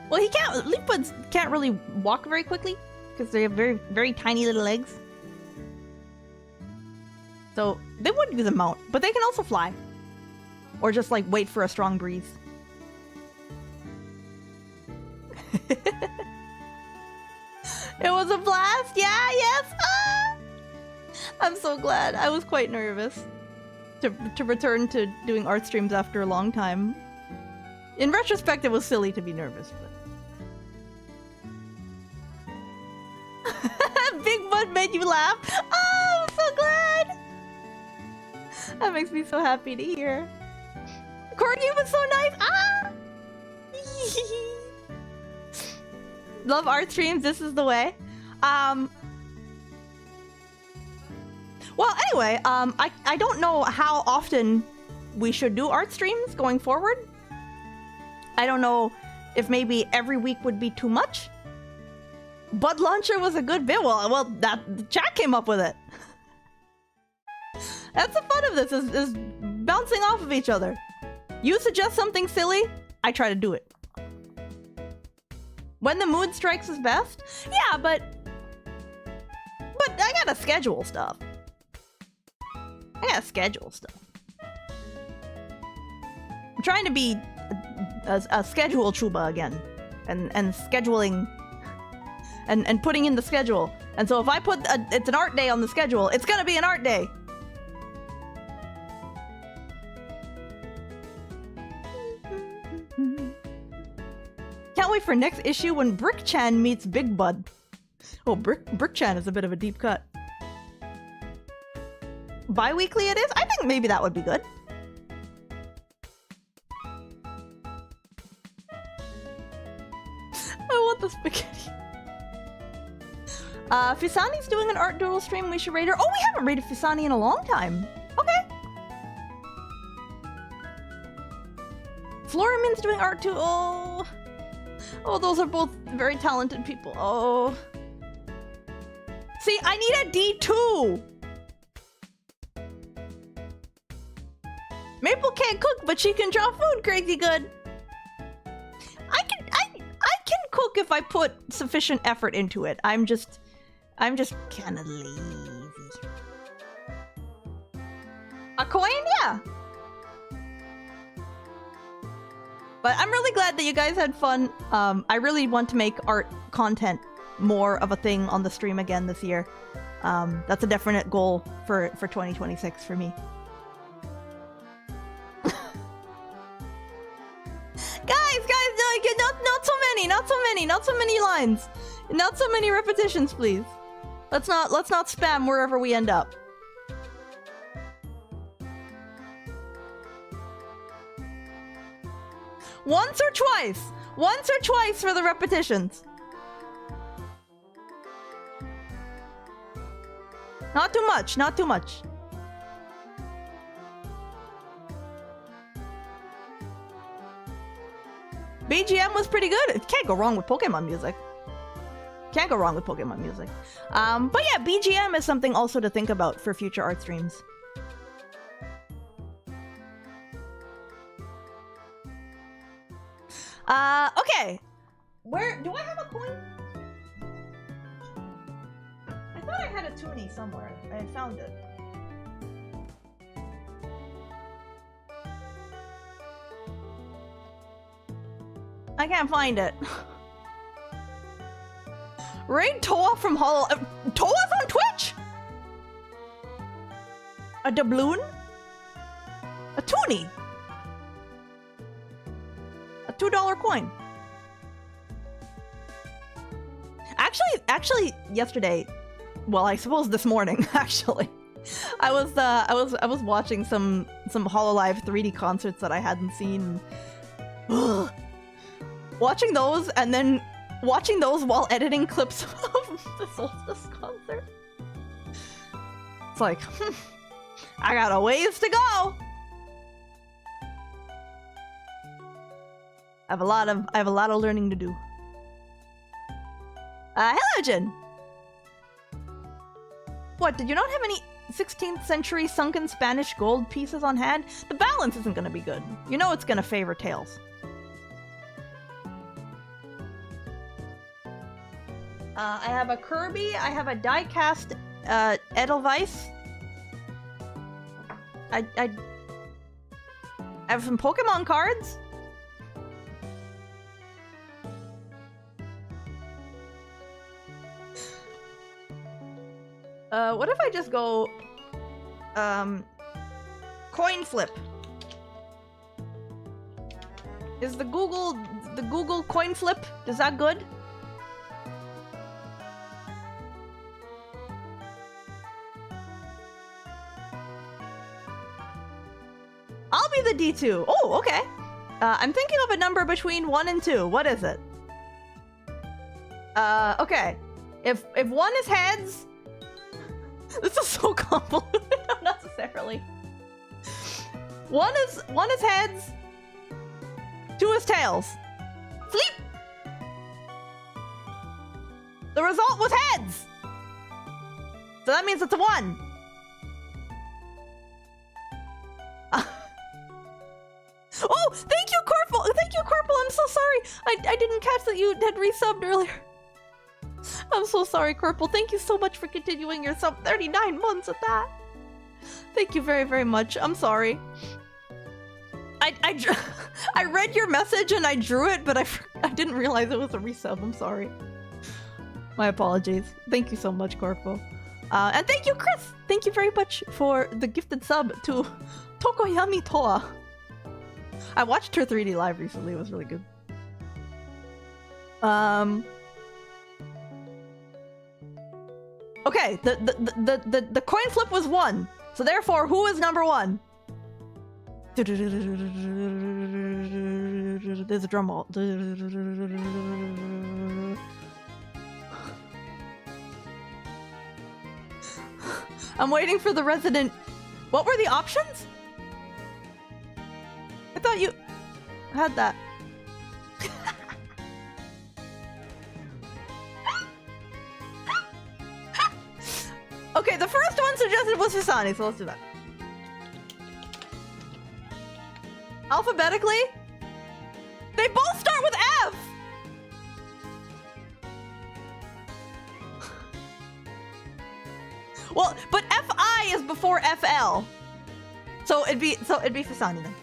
Well, he can't. Leaf buds can't really walk very quickly because they have very tiny little legs. So they would use a mount, but they can also fly, or just like wait for a strong breeze. It was a blast. Yeah. Yes. Ah! I'm so glad. I was quite nervous to return to doing art streams after a long time. In retrospect, it was silly to be nervous, but... Big Bud made you laugh? Oh, I'm so glad! That makes me so happy to hear. Corgi was so nice! Ah! Love art streams, this is the way. Well, anyway, I don't know how often we should do art streams going forward. I don't know if maybe every week would be too much. Bud Launcher was a good bit. Well, the chat came up with it. That's the fun of this, is bouncing off of each other. You suggest something silly, I try to do it. When the mood strikes is best? Yeah, but I gotta schedule stuff. I'm trying to be a schedule chuba again, and scheduling and putting in the schedule. And so if I put it's an art day on the schedule, it's gonna be an art day. Can't wait for next issue when Brick-chan meets Big Bud. Oh, Brick-chan is a bit of a deep cut. Bi-weekly it is? I think maybe that would be good. I want the spaghetti. Fisani's doing an art doodle stream. We should rate her. Oh, we haven't rated Fisani in a long time. Okay. Floramin's doing art too. Oh, Oh, those are both very talented people. Oh. See, I need a D2! Maple can't cook, but she can draw food crazy good. I can cook if I put sufficient effort into it. I'm just kind of lazy. A coin? Yeah. But I'm really glad that you guys had fun. I really want to make art content more of a thing on the stream again this year. That's a definite goal for 2026 for me. Guys, not so many lines. Not so many repetitions, please. Let's not spam wherever we end up. Once or twice for the repetitions. Not too much. BGM was pretty good. It can't go wrong with Pokemon music. But yeah, BGM is something also to think about for future art streams. Okay. Where do I have a coin? I thought I had a toonie somewhere. I found it. I can't find it. Raid Toa from Hollow. Toa's on Twitch? A doubloon? A toonie? A $2 coin. Actually, yesterday, well, I suppose this morning, actually, I was watching some Hololive 3D concerts that I hadn't seen. Watching those and then watching those while editing clips of the Solstice concert. It's like, I got a ways to go. I have a lot of learning to do. Hello, Jin. What, did you not have any 16th century sunken Spanish gold pieces on hand? The balance isn't gonna be good. You know it's gonna favor Tails. I have a Kirby, I have a die-cast Edelweiss. I have some Pokemon cards. What if I just go coin flip? Is the Google coin flip, is that good? I'll be the D2. Oh, okay. I'm thinking of a number between 1 and 2. What is it? Okay. If 1 is heads... This is so convoluted, not necessarily. 1 is heads. 2 is tails. Sleep! The result was heads! So that means it's a 1. Oh, thank you, Corporal! Thank you, Corporal! I'm so sorry! I didn't catch that you had resubbed earlier. I'm so sorry, Corporal. Thank you so much for continuing your sub 39 months at that. Thank you very, very much. I'm sorry. I read your message and I drew it, but I didn't realize it was a resub. I'm sorry. My apologies. Thank you so much, Corporal. And thank you, Chris! Thank you very much for the gifted sub to Tokoyami Toa. I watched her 3D live recently. It was really good. Okay, the coin flip was 1. So therefore, who is number 1? There's a drum roll. I'm waiting for the resident... What were the options? I thought you had that. Okay, the first one suggested was Hisani, so let's do that. Alphabetically? They both start with F! Well, but FI is before FL. So it'd be Fisani then.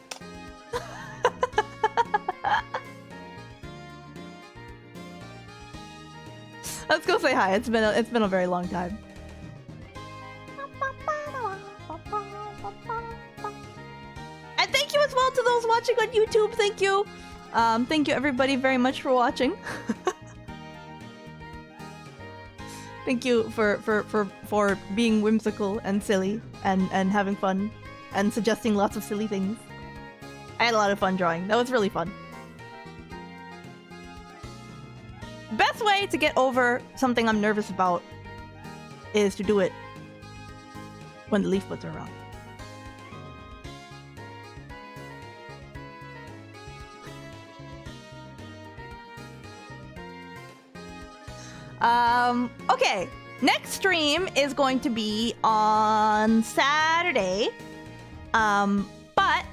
Let's go say hi. It's been a very long time. And thank you as well to those watching on YouTube. Thank you. Thank you everybody very much for watching. Thank you for being whimsical and silly and having fun and suggesting lots of silly things. I had a lot of fun drawing. That was really fun. Best way to get over something I'm nervous about is to do it when the leaf buds are around. Okay, next stream is going to be on Saturday. But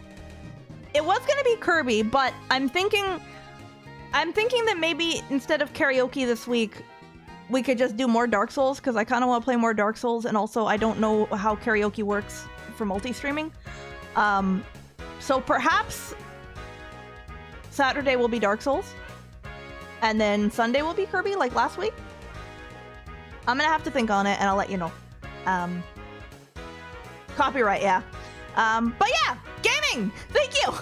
it was gonna be Kirby, but I'm thinking that maybe instead of karaoke this week, we could just do more Dark Souls, because I kind of want to play more Dark Souls, and also I don't know how karaoke works for multi-streaming. So perhaps Saturday will be Dark Souls, and then Sunday will be Kirby, like last week. I'm gonna have to think on it, and I'll let you know. Copyright, yeah. But yeah, gaming! Thank you!